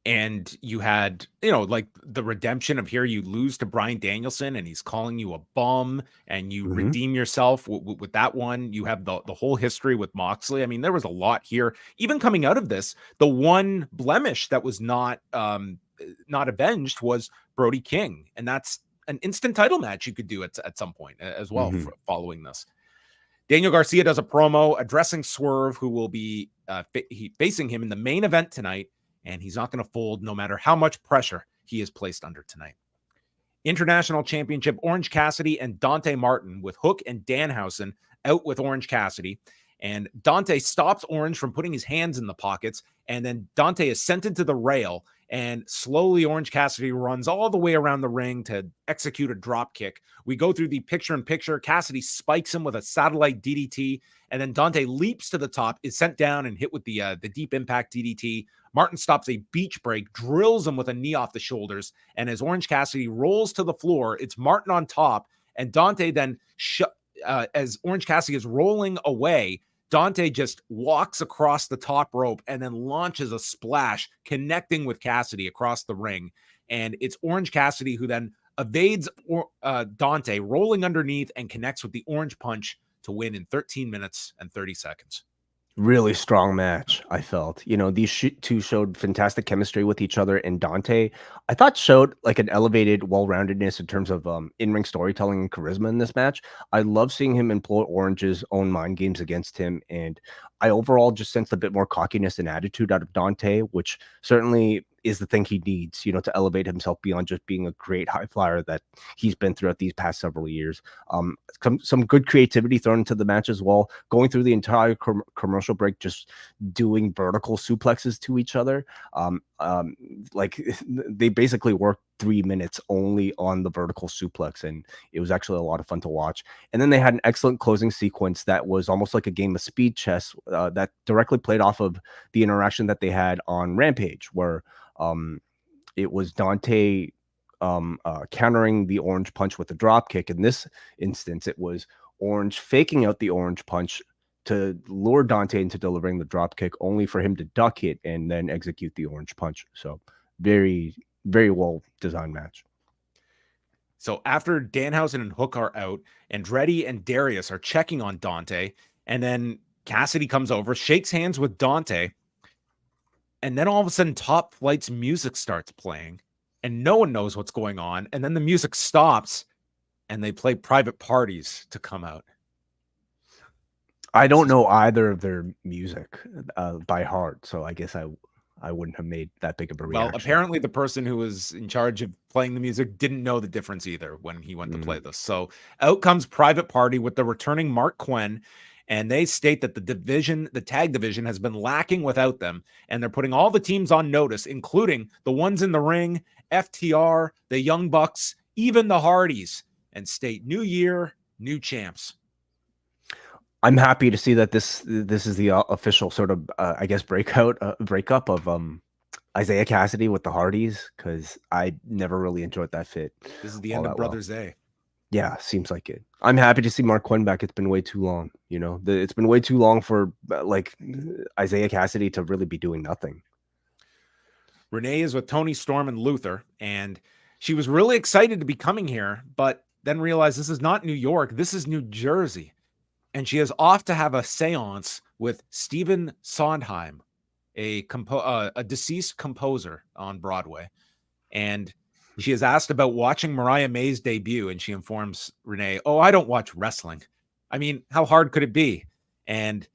And you had, like the redemption of here, you lose to Bryan Danielson and he's calling you a bum and you redeem yourself with that one. You have the whole history with Moxley. I mean, there was a lot here. Even coming out of this, the one blemish that was not avenged was Brody King. And that's an instant title match you could do at some point as well following this. Daniel Garcia does a promo addressing Swerve, who will be facing him in the main event tonight, and he's not going to fold no matter how much pressure he is placed under tonight. International Championship, Orange Cassidy and Dante Martin with Hook and Danhausen out with Orange Cassidy. And Dante stops Orange from putting his hands in the pockets. And then Dante is sent into the rail. And slowly Orange Cassidy runs all the way around the ring to execute a drop kick. We go through the picture-in-picture. Cassidy spikes him with a satellite DDT. And then Dante leaps to the top, is sent down and hit with the deep impact DDT. Martin stops a beach break, drills him with a knee off the shoulders. And as Orange Cassidy rolls to the floor, it's Martin on top. And Dante then, as Orange Cassidy is rolling away, Dante just walks across the top rope and then launches a splash, connecting with Cassidy across the ring. And it's Orange Cassidy who then evades Dante, rolling underneath, and connects with the Orange Punch to win in 13 minutes and 30 seconds. Really strong match, I felt. These two showed fantastic chemistry with each other, and Dante, I thought, showed like an elevated well-roundedness in terms of in-ring storytelling and charisma in this match. I love seeing him employ Orange's own mind games against him, and I overall just sensed a bit more cockiness and attitude out of Dante, which certainly is the thing he needs, to elevate himself beyond just being a great high flyer that he's been throughout these past several years. Some good creativity thrown into the match as well, going through the entire commercial break, just doing vertical suplexes to each other. Like they basically worked 3 minutes only on the vertical suplex, and it was actually a lot of fun to watch. And then they had an excellent closing sequence that was almost like a game of speed chess that directly played off of the interaction that they had on Rampage, where it was Dante countering the Orange Punch with a drop kick. In this instance, it was Orange faking out the Orange Punch to lure Dante into delivering the drop kick, only for him to duck it and then execute the Orange Punch. So very, very well designed match. So after Danhausen and Hook are out, Andretti and Darius are checking on Dante, and then Cassidy comes over, shakes hands with Dante, and then all of a sudden Top Flight's music starts playing, and no one knows what's going on, and then the music stops, and they play Private Parties to come out. I don't know either of their music by heart, so I guess I wouldn't have made that big of a reaction. Well, apparently the person who was in charge of playing the music didn't know the difference either when he went to play this. So out comes Private Party with the returning Mark Quinn, and they state that the tag division has been lacking without them, and they're putting all the teams on notice, including the ones in the ring, FTR, the Young Bucks, even the Hardys, and state new year, new champs. I'm happy to see that this is the official sort of I guess breakup of Isaiah Cassidy with the Hardys, because I never really enjoyed that fit. This is the end of Brothers A. Yeah, seems like it. I'm happy to see Mark Quinn back. It's been way too long. It's been way too long for like Isaiah Cassidy to really be doing nothing. Renee is with Tony Storm and Luther, and she was really excited to be coming here, but then realized this is not New York. This is New Jersey. And she is off to have a seance with Stephen Sondheim, a deceased composer on Broadway. And she is asked about watching Mariah May's debut, and she informs Renee, "Oh, I don't watch wrestling. I mean, how hard could it be?" And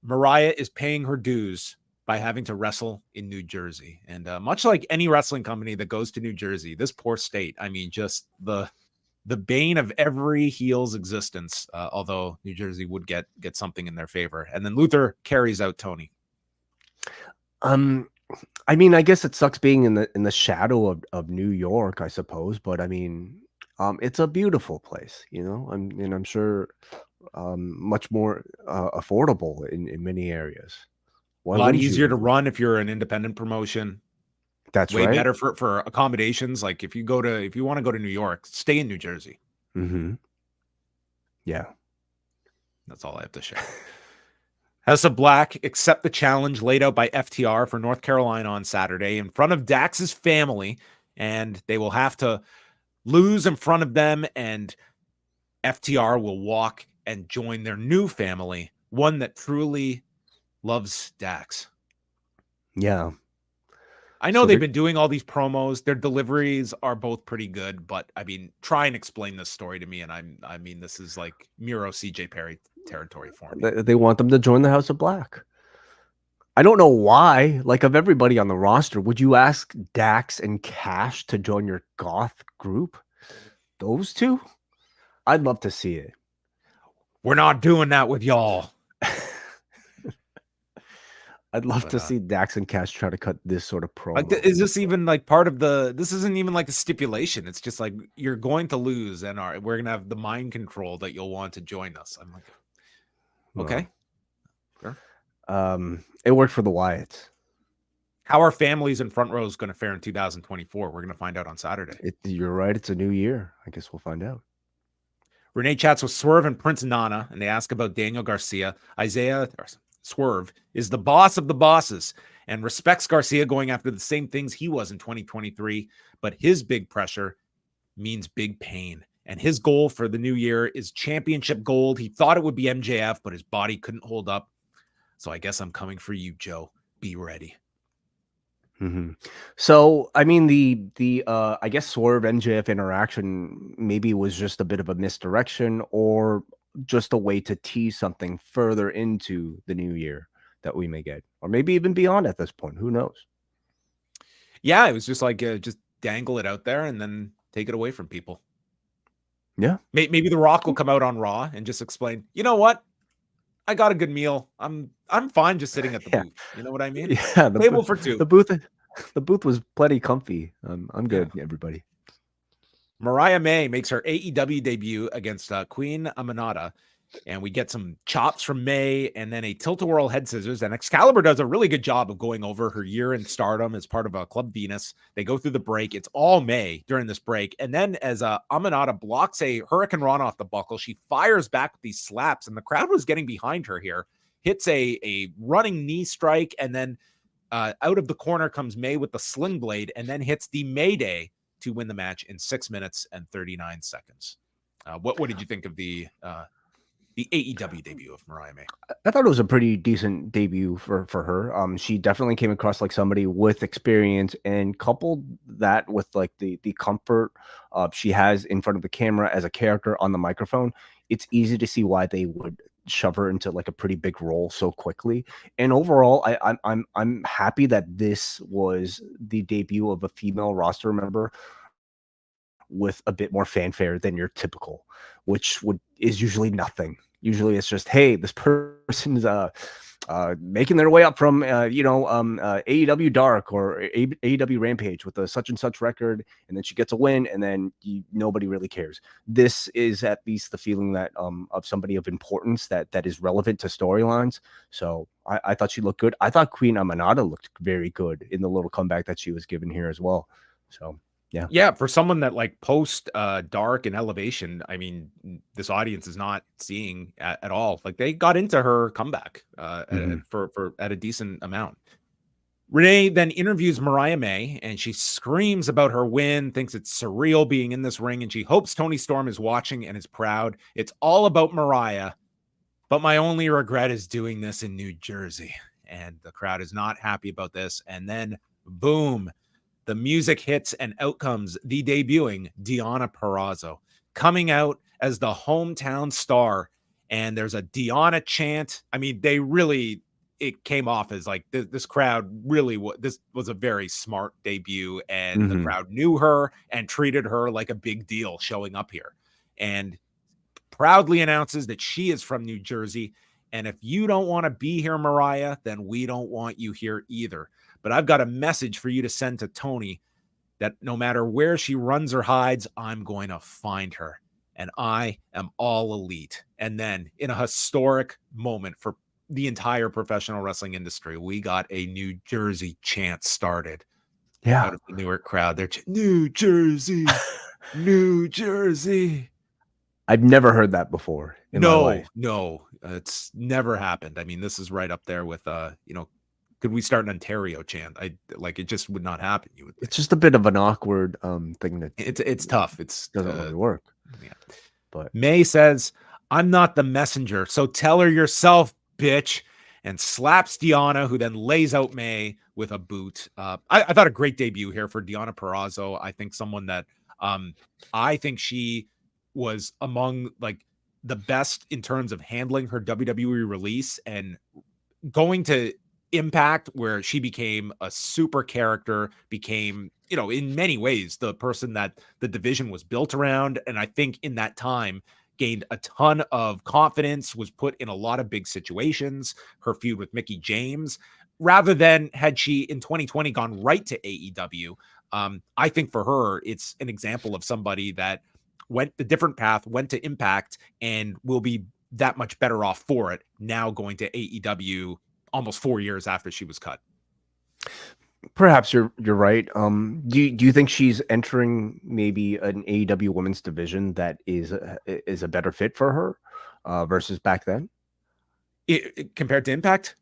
Mariah is paying her dues by having to wrestle in New Jersey. And much like any wrestling company that goes to New Jersey, this poor state, I mean, just the bane of every heel's existence, although New Jersey would get something in their favor. And then Luther carries out Tony. I mean, I guess it sucks being in the shadow of New York, I suppose, but I mean, it's a beautiful place, I'm sure much more affordable in many areas. A lot easier to run if you're an independent promotion. That's way right. better for accommodations. Like if you want to go to New York, stay in New Jersey. Mm-hmm. Yeah. That's all I have to share. House of Black accept the challenge laid out by FTR for North Carolina on Saturday in front of Dax's family, and they will have to lose in front of them, and FTR will walk and join their new family, one that truly loves Dax. Yeah. I know So they've they're- been doing all these promos. Their deliveries are both pretty good, but I mean, try and explain this story to me. And I mean, this is like Miro CJ Perry territory for me. they want them to join the House of Black. I don't know why. Like, of everybody on the roster, would you ask Dax and Cash to join your goth group? Those two? I'd love to see it. We're not doing that with y'all. I'd love But, to see Dax and Cash try to cut this sort of promo. Like, is this even like part of the? This isn't even like a stipulation. It's just like you're going to lose, and we're gonna have the mind control that you'll want to join us. I'm like, okay, sure. It worked for the Wyatts. How are families and front rows going to fare in 2024? We're going to find out on Saturday. You're right. It's a new year. I guess we'll find out. Renee chats with Swerve and Prince Nana, and they ask about Daniel Garcia. Swerve is the boss of the bosses and respects Garcia going after the same things he was in 2023, but his big pressure means big pain. And his goal for the new year is championship gold. He thought it would be MJF, but his body couldn't hold up. So I guess I'm coming for you, Joe. Be ready. Mm-hmm. So, I mean, the I guess Swerve MJF interaction maybe was just a bit of a misdirection or just a way to tease something further into the new year that we may get, or maybe even beyond at this point. Who knows? Yeah, it was just like just dangle it out there and then take it away from people. Yeah, maybe The Rock will come out on Raw and just explain. You know what? I got a good meal. I'm fine just sitting at the booth. You know what I mean? Yeah, table for two. The booth was plenty comfy. I'm good, everybody. Mariah May makes her AEW debut against Queen Aminata, and we get some chops from May and then a tilt-a-whirl head scissors. And Excalibur does a really good job of going over her year in stardom as part of Club Venus. They go through the break. It's all May during this break. And then as Aminata blocks a Hurricane Run off the buckle, she fires back with these slaps, and the crowd was getting behind her here. Hits a running knee strike, and then out of the corner comes May with the sling blade, and then hits the Mayday to win the match in 6 minutes and 39 seconds. What did you think of the AEW debut of Mariah May? I thought it was a pretty decent debut for her. She definitely came across like somebody with experience, and coupled that with like the comfort she has in front of the camera as a character on the microphone. It's easy to see why they would shove her into like a pretty big role so quickly. And overall, I'm happy that this was the debut of a female roster member with a bit more fanfare than your typical, which is usually nothing. Usually it's just, hey, this person's making their way up from AEW Dark or AEW Rampage with a such and such record, and then she gets a win, and then nobody really cares. This is at least the feeling that of somebody of importance that is relevant to storylines. So I thought she looked good. I thought Queen Aminata looked very good in the little comeback that she was given here as well. So yeah, for someone that like post Dark and Elevation, I mean, this audience is not seeing at all. Like they got into her comeback for at a decent amount. Renee then interviews Mariah May, and she screams about her win, thinks it's surreal being in this ring, and she hopes Tony Storm is watching and is proud. It's all about Mariah, but my only regret is doing this in New Jersey. And the crowd is not happy about this. And then boom, the music hits, and out comes the debuting Deonna Purrazzo, coming out as the hometown star. And there's a Deonna chant. I mean, it came off as like this crowd really this was a very smart debut, and the crowd knew her and treated her like a big deal showing up here, and proudly announces that she is from New Jersey. And if you don't want to be here, Mariah, then we don't want you here either. But I've got a message for you to send to Tony that no matter where she runs or hides, I'm going to find her. And I am all elite. And then in a historic moment for the entire professional wrestling industry, we got a New Jersey chant started. Yeah. Out of the Newark crowd. They're New Jersey, New Jersey. I've never heard that before in my life. No, it's never happened. I mean, this is right up there with, could we start an Ontario chant? It just would not happen. It's just a bit of an awkward thing that it's tough. It's doesn't really work. Yeah. But May says, I'm not the messenger, so tell her yourself, bitch. and slaps Deonna, who then lays out May with a boot. I thought a great debut here for Deonna Purrazzo. I think someone that I think she was among like the best in terms of handling her WWE release and going to Impact, where she became a super character, became, you know, in many ways the person that the division was built around. And I think in that time gained a ton of confidence, was put in a lot of big situations, her feud with Mickie James, rather than had she in 2020 gone right to AEW. I think for her, it's an example of somebody that went the different path, went to Impact, and will be that much better off for it now going to AEW almost 4 years after she was cut. Perhaps you're right. Do you think she's entering maybe an AEW women's division that is a better fit for her versus back then? Compared to Impact?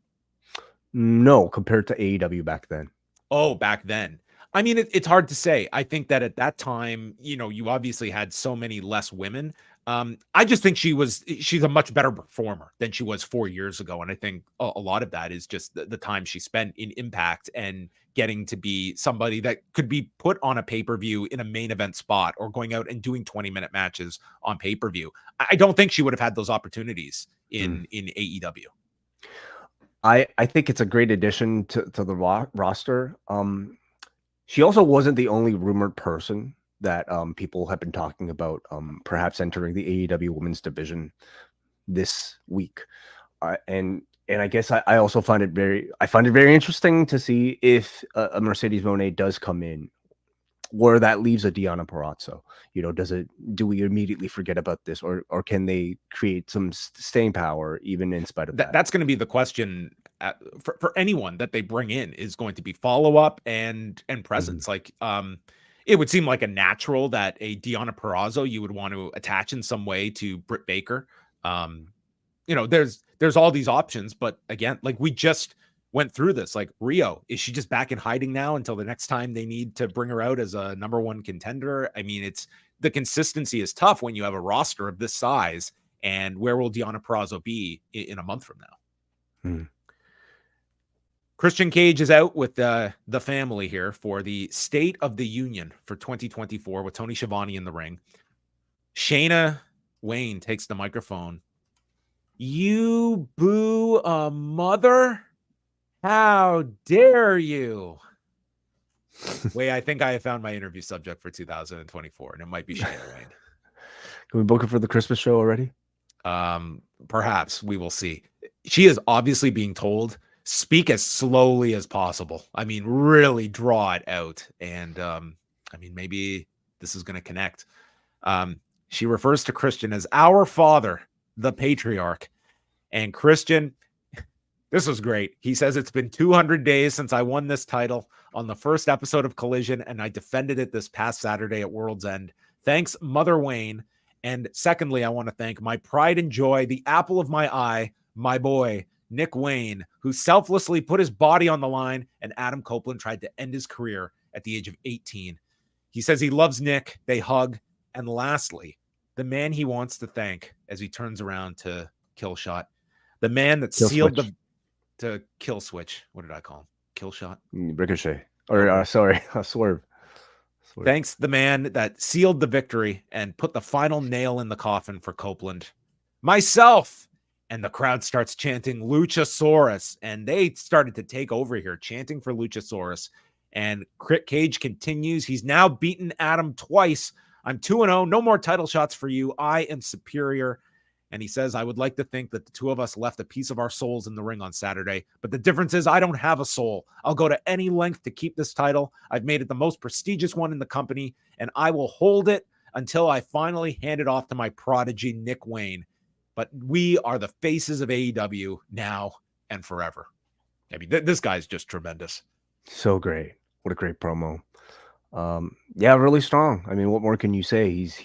No, compared to AEW back then. Oh, back then. I mean, it's hard to say. I think that at that time, you know, you obviously had so many less women. I just think she's a much better performer than she was 4 years ago. And I think a lot of that is just the time she spent in Impact and getting to be somebody that could be put on a pay-per-view in a main event spot or going out and doing 20-minute matches on pay-per-view. I don't think she would have had those opportunities in AEW. I think it's a great addition to the roster. She also wasn't the only rumored person that people have been talking about perhaps entering the AEW women's division this week. And I guess I also find it very interesting to see if a Mercedes Moné does come in, where that leaves a Deonna Purrazzo. You know, do we immediately forget about this, or can they create some staying power even in spite of that? That's going to be the question for anyone that they bring in, is going to be follow-up and presence. Like, it would seem like a natural that a Deonna Purrazzo you would want to attach in some way to Britt Baker. You know, there's all these options, but again, like we just went through this, like Rio, is she just back in hiding now until the next time they need to bring her out as a number one contender? I mean, the consistency is tough when you have a roster of this size, and where will Deonna Purrazzo be in a month from now? Christian Cage is out with the family here for the State of the Union for 2024 with Tony Schiavone in the ring. Shayna Wayne takes the microphone. You boo a mother? How dare you? Wait, I think I have found my interview subject for 2024, and it might be Shayna Wayne. Can we book her for the Christmas show already? Perhaps. We will see. She is obviously being told, speak as slowly as possible. I mean, really draw it out. And I mean, maybe this is going to connect. She refers to Christian as our father, the patriarch. And Christian, this was great. He says, it's been 200 days since I won this title on the first episode of Collision, and I defended it this past Saturday at World's End. Thanks, Mother Wayne. And secondly, I want to thank my pride and joy, the apple of my eye, my boy, Nick Wayne, who selflessly put his body on the line, and Adam Copeland tried to end his career at the age of 18. He says he loves Nick. They hug. And lastly, the man he wants to thank as he turns around to kill shot, the man that sealed the kill switch. What did I call him? Kill shot? Ricochet. Or sorry, Swerve. Thanks, the man that sealed the victory and put the final nail in the coffin for Copeland. Myself. And the crowd starts chanting Luchasaurus, and they started to take over here, chanting for Luchasaurus. And Cage continues. He's now beaten Adam twice. I'm 2-0. No more title shots for you. I am superior. And he says, I would like to think that the two of us left a piece of our souls in the ring on Saturday. But the difference is I don't have a soul. I'll go to any length to keep this title. I've made it the most prestigious one in the company, and I will hold it until I finally hand it off to my prodigy, Nick Wayne. But we are the faces of AEW now and forever. I mean, this guy's just tremendous. So great. What a great promo. Yeah, really strong. I mean, what more can you say? He's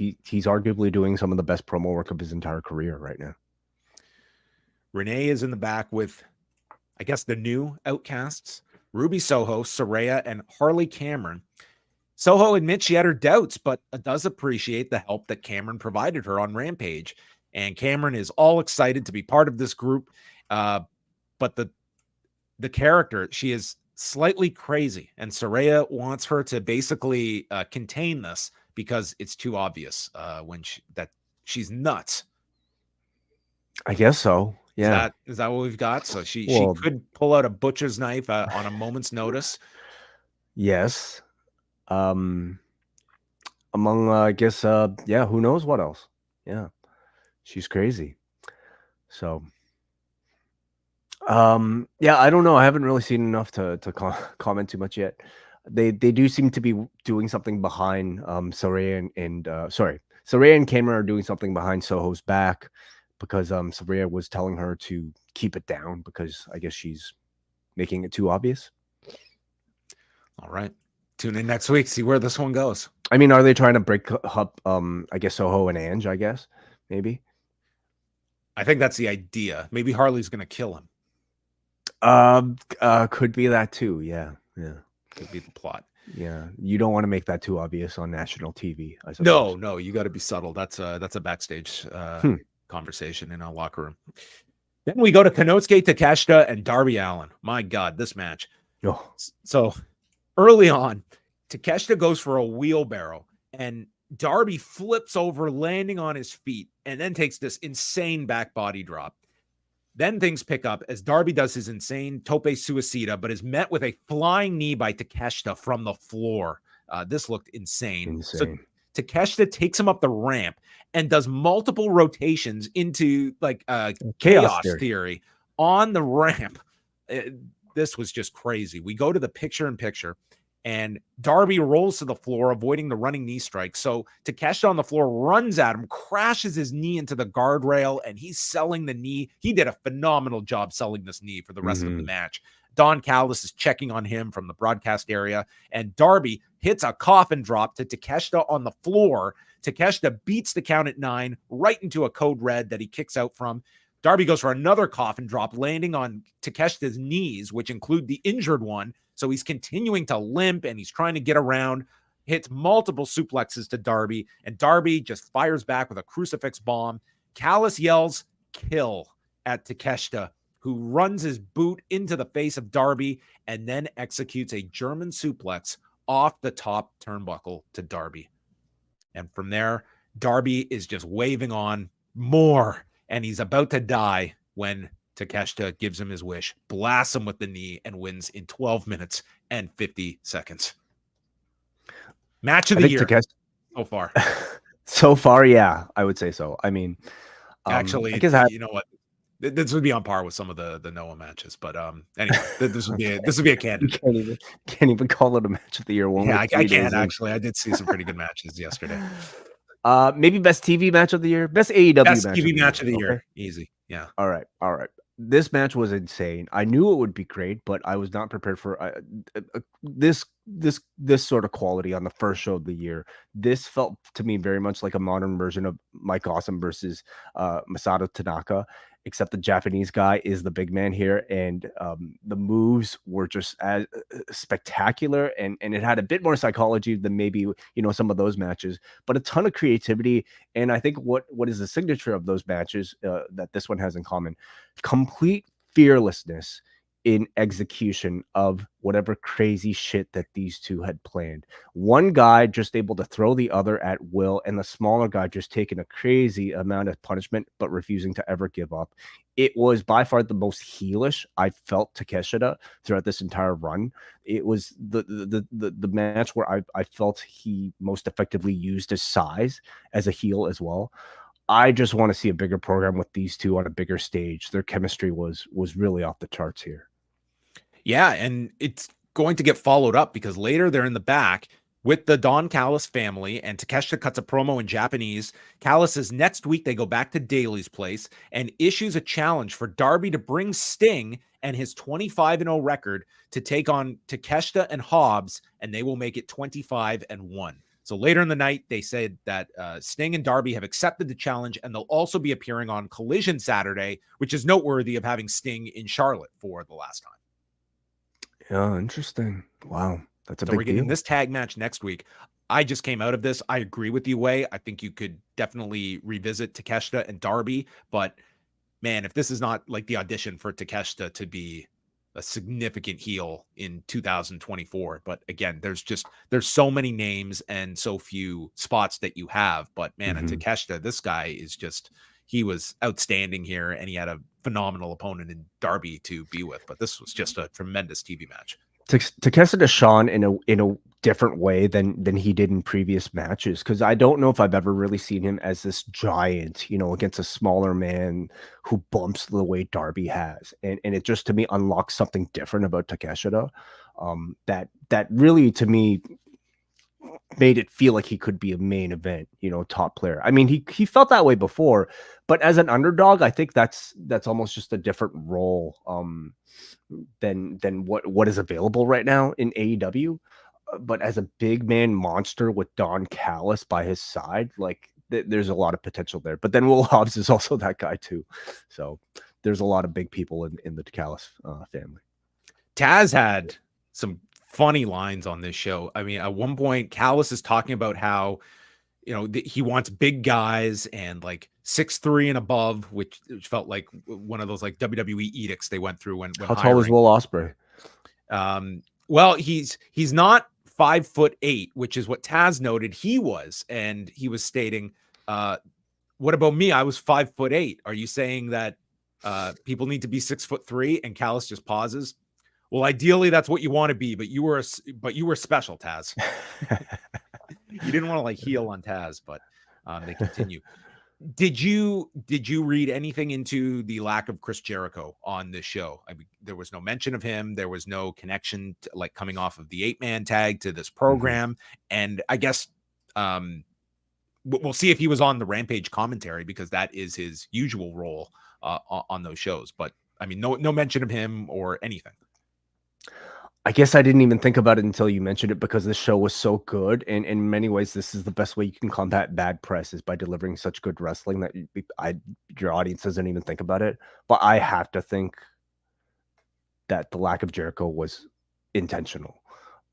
arguably doing some of the best promo work of his entire career right now. Renee is in the back with, I guess, the new outcasts, Ruby Soho, Saraya, and Harley Cameron. Soho admits she had her doubts, but does appreciate the help that Cameron provided her on Rampage. And Cameron is all excited to be part of this group. but the character, she is slightly crazy, and Saraya wants her to basically contain this because it's too obvious that she's nuts. I guess so. Yeah. Is that what we've got? So she Well, could pull out a butcher's knife on a moment's notice. yes. Among I guess yeah, who knows what else? Yeah. She's crazy. So yeah, I don't know. I haven't really seen enough to comment too much yet. They do seem to be doing something behind Saraya and Saraya and Cameron are doing something behind Soho's back because Saraya was telling her to keep it down because I guess she's making it too obvious. All right. Tune in next week, see where this one goes. I mean, are they trying to break up I guess Soho and Ange, I guess? Maybe. I think that's the idea. Maybe Harley's gonna kill him. Could be that too. Yeah. Could be the plot. Yeah. You don't want to make that too obvious on national TV. I suppose. No, you got to be subtle. That's a backstage conversation in our locker room. Then we go to Konosuke Takeshita and Darby Allin. My God, this match. Oh. So early on, Takeshita goes for a wheelbarrow, and Darby flips over, landing on his feet, and then takes this insane back body drop. Then things pick up as Darby does his insane tope suicida, but is met with a flying knee by Takeshita from the floor. This looked insane. So Takeshita takes him up the ramp and does multiple rotations into like chaos theory on the ramp. This was just crazy. We go to the picture-in-picture, and Darby rolls to the floor, avoiding the running knee strike. So Takeshita on the floor runs at him, crashes his knee into the guardrail, and he's selling the knee. He did a phenomenal job selling this knee for the rest of the match. Don Callis is checking on him from the broadcast area, and Darby hits a coffin drop to Takeshita on the floor. Takeshita beats the count at 9 right into a code red that he kicks out from. Darby goes for another coffin drop, landing on Takeshita's knees, which include the injured one. So he's continuing to limp, and he's trying to get around, hits multiple suplexes to Darby, and Darby just fires back with a crucifix bomb. Callis yells, "Kill," at Takeshita, who runs his boot into the face of Darby and then executes a German suplex off the top turnbuckle to Darby. And from there, Darby is just waving on more, and he's about to die when Takeshita gives him his wish, blasts him with the knee, and wins in 12 minutes and 50 seconds. Match of the year so far. So far, yeah, I would say so. I mean, actually, you know what? This would be on par with some of the Noah matches, but anyway, this would be a candidate. Can't even call it a match of the year. Yeah, I can't actually. I did see some pretty good matches yesterday. Maybe best TV match of the year, best AEW best match TV of the match year. of the year. Easy, yeah. All right. This match was insane. I knew it would be great, but I was not prepared for this sort of quality on the first show of the year. This felt to me very much like a modern version of Mike Awesome versus Masato Tanaka, except the Japanese guy is the big man here, and the moves were just as spectacular, and it had a bit more psychology than maybe some of those matches, but a ton of creativity. And I think what is the signature of those matches that this one has in common: complete fearlessness in execution of whatever crazy shit that these two had planned. One guy just able to throw the other at will, and the smaller guy just taking a crazy amount of punishment, but refusing to ever give up. It was by far the most heelish I felt Takeshita throughout this entire run. It was the match where I felt he most effectively used his size as a heel as well. I just want to see a bigger program with these two on a bigger stage. Their chemistry was really off the charts here. Yeah, and it's going to get followed up because later they're in the back with the Don Callis family, and Takeshita cuts a promo in Japanese. Callis says next week they go back to Daly's place and issues a challenge for Darby to bring Sting and his 25-0 record to take on Takeshita and Hobbs, and they will make it 25-1. So later in the night, they said that Sting and Darby have accepted the challenge, and they'll also be appearing on Collision Saturday, which is noteworthy of having Sting in Charlotte for the last time. Yeah, interesting. Wow, that's a big deal. We're getting this tag match next week. I just came out of this. I agree with you, Wai. I think you could definitely revisit Takeshita and Darby, but man, if this is not like the audition for Takeshita to be a significant heel in 2024. But again, there's so many names and so few spots that you have. But man, Mhm. Takeshita, this guy is he was outstanding here, and he had a phenomenal opponent in Darby to be with. But this was just a tremendous TV match. Takeshita shone in a different way than he did in previous matches, because I don't know if I've ever really seen him as this giant, against a smaller man who bumps the way Darby has, and it just to me unlocks something different about Takeshita, that really to me made it feel like he could be a main event, top player. I mean, he felt that way before, but as an underdog, I think that's almost just a different role than what is available right now in AEW. But as a big man monster with Don Callis by his side, like there's a lot of potential there. But then Will Hobbs is also that guy too. So there's a lot of big people in the Callis family. Taz had some funny lines on this show. I mean, at one point, Callis is talking about how, he wants big guys and like 6'3" and above, which felt like one of those like WWE edicts they went through when How tall is Will Ospreay? Well, he's not 5'8", which is what Taz noted he was, and he was stating, "What about me? I was 5'8". Are you saying that people need to be 6'3"? And Callis just pauses. Well, ideally, that's what you want to be, but you were special, Taz. You didn't want to like heel on Taz, but they continue. Did you read anything into the lack of Chris Jericho on this show? I mean, there was no mention of him. There was no connection to, like, coming off of the 8-man tag to this program. And I guess we'll see if he was on the Rampage commentary, because that is his usual role on those shows. But I mean, no mention of him or anything. I guess I didn't even think about it until you mentioned it, because this show was so good. And in many ways, this is the best way you can combat bad press, is by delivering such good wrestling that your audience doesn't even think about it. But I have to think that the lack of Jericho was intentional.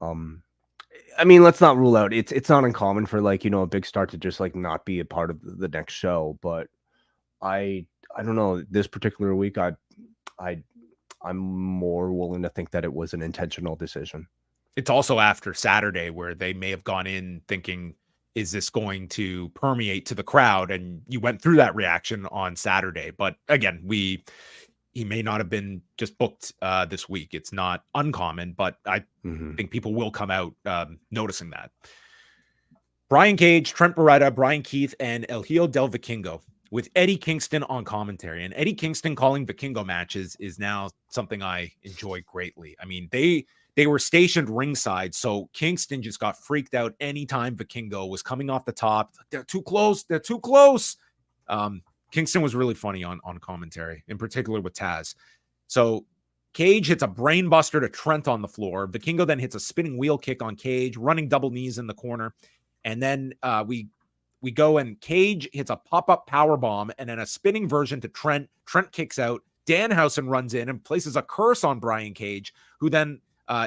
I mean, let's not rule out it's not uncommon for a big star to just like not be a part of the next show. But I don't know, this particular week, I'm more willing to think that it was an intentional decision. It's also after Saturday, where they may have gone in thinking, is this going to permeate to the crowd? And you went through that reaction on Saturday. But again, he may not have been just booked this week. It's not uncommon, but I think people will come out noticing that. Brian Cage, Trent Beretta, Brian Keith, and El Hijo del Vikingo, with Eddie Kingston on commentary. And Eddie Kingston calling Vikingo matches is now something I enjoy greatly. I mean, they were stationed ringside, so Kingston just got freaked out anytime Vikingo was coming off the top. They're too close. They're too close. Kingston was really funny on commentary, in particular with Taz. So Cage hits a brain buster to Trent on the floor. Vikingo then hits a spinning wheel kick on Cage, running double knees in the corner. And then we go and Cage hits a pop-up power bomb and then a spinning version to Trent. Trent kicks out. Danhausen runs in and places a curse on Brian Cage, who then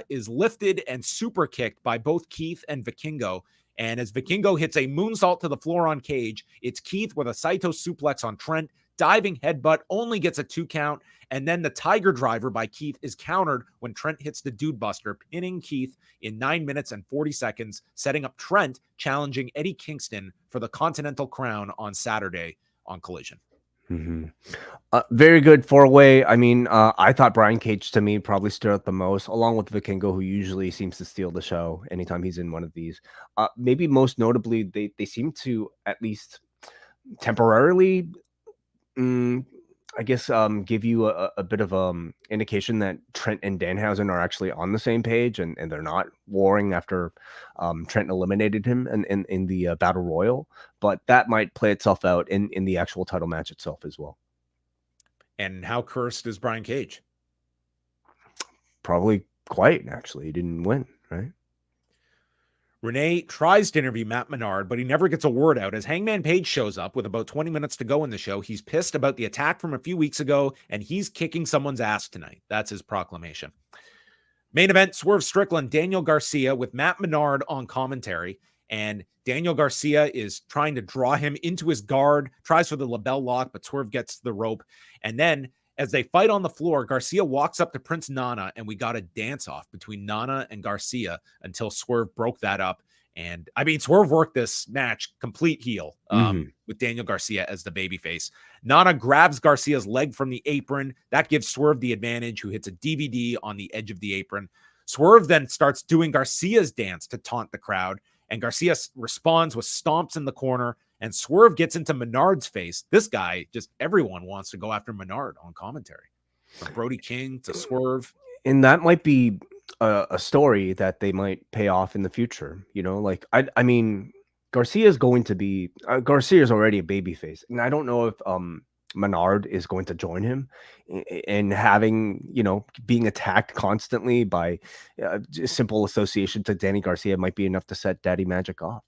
is lifted and super kicked by both Keith and Vikingo. And as Vikingo hits a moonsault to the floor on Cage, it's Keith with a Saito suplex on Trent. Diving headbutt only gets a 2 count. And then the Tiger Driver by Keith is countered when Trent hits the Dude Buster, pinning Keith in 9 minutes and 40 seconds, setting up Trent challenging Eddie Kingston for the Continental Crown on Saturday on Collision. Very good 4-way. I mean, I thought Brian Cage, to me, probably stood out the most, along with Vikingo, who usually seems to steal the show anytime he's in one of these. Maybe most notably, they seem to, at least temporarily, I guess, give you a bit of indication that Trent and Danhausen are actually on the same page, and they're not warring after Trent eliminated him in the Battle Royal. But that might play itself out in the actual title match itself as well. And how cursed is Brian Cage? Probably quite, actually. He didn't win, right? Renee tries to interview Matt Menard, but he never gets a word out. As Hangman Page shows up with about 20 minutes to go in the show, he's pissed about the attack from a few weeks ago, and he's kicking someone's ass tonight. That's his proclamation. Main event, Swerve Strickland, Daniel Garcia with Matt Menard on commentary. and Daniel Garcia is trying to draw him into his guard, tries for the label lock, but Swerve gets to the rope. And then as they fight on the floor, Garcia walks up to Prince Nana, and we got a dance off between Nana and Garcia until Swerve broke that up. And I mean, Swerve worked this match complete heel with Daniel Garcia as the babyface. Nana grabs Garcia's leg from the apron. That gives Swerve the advantage, who hits a DVD on the edge of the apron. Swerve then starts doing Garcia's dance to taunt the crowd, and Garcia responds with stomps in the corner, and Swerve gets into Menard's face. This guy, just everyone wants to go after Menard on commentary, from Brody King to Swerve. And that might be a story that they might pay off in the future. You know, like, I mean, Garcia's going to be, Garcia's already a babyface, and I don't know if Menard is going to join him and having, you know, being attacked constantly by simple association to Danny Garcia might be enough to set Daddy Magic off.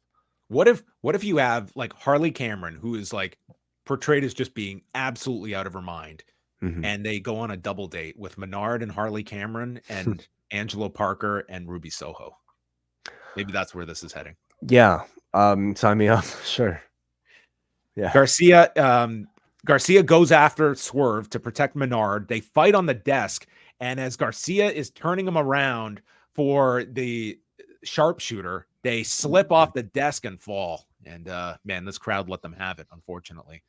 What if you have like Harley Cameron, who is like portrayed as just being absolutely out of her mind, and they go on a double date with Menard and Harley Cameron and Angelo Parker and Ruby Soho? Maybe that's where this is heading. Yeah. Sign me up. Sure. Yeah. Garcia goes after Swerve to protect Menard. They fight on the desk, and as Garcia is turning him around for the sharpshooter, they slip off the desk and fall. And man, this crowd let them have it, unfortunately.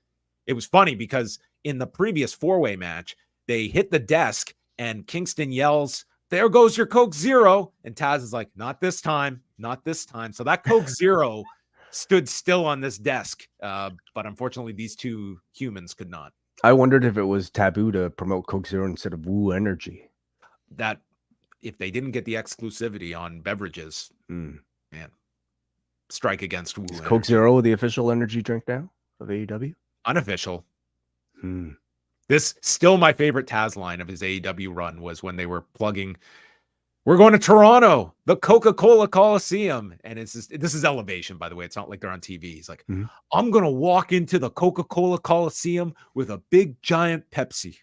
It was funny because in the previous four-way match, they hit the desk, and Kingston yells, "There goes your Coke Zero." And Taz is like, "Not this time, not this time." So that Coke Zero stood still on this desk, but unfortunately these two humans could not. I wondered if it was taboo to promote Coke Zero instead of Woo Energy. That if they didn't get the exclusivity on beverages, man, strike against Woo. Is Coke Zero the official energy drink now of AEW? Unofficial. This still my favorite Taz line of his AEW run was when they were plugging, "We're going to Toronto, the Coca-Cola Coliseum." And it's just, this is elevation, by the way. It's not like they're on TV. He's like, "I'm going to walk into the Coca-Cola Coliseum with a big giant Pepsi."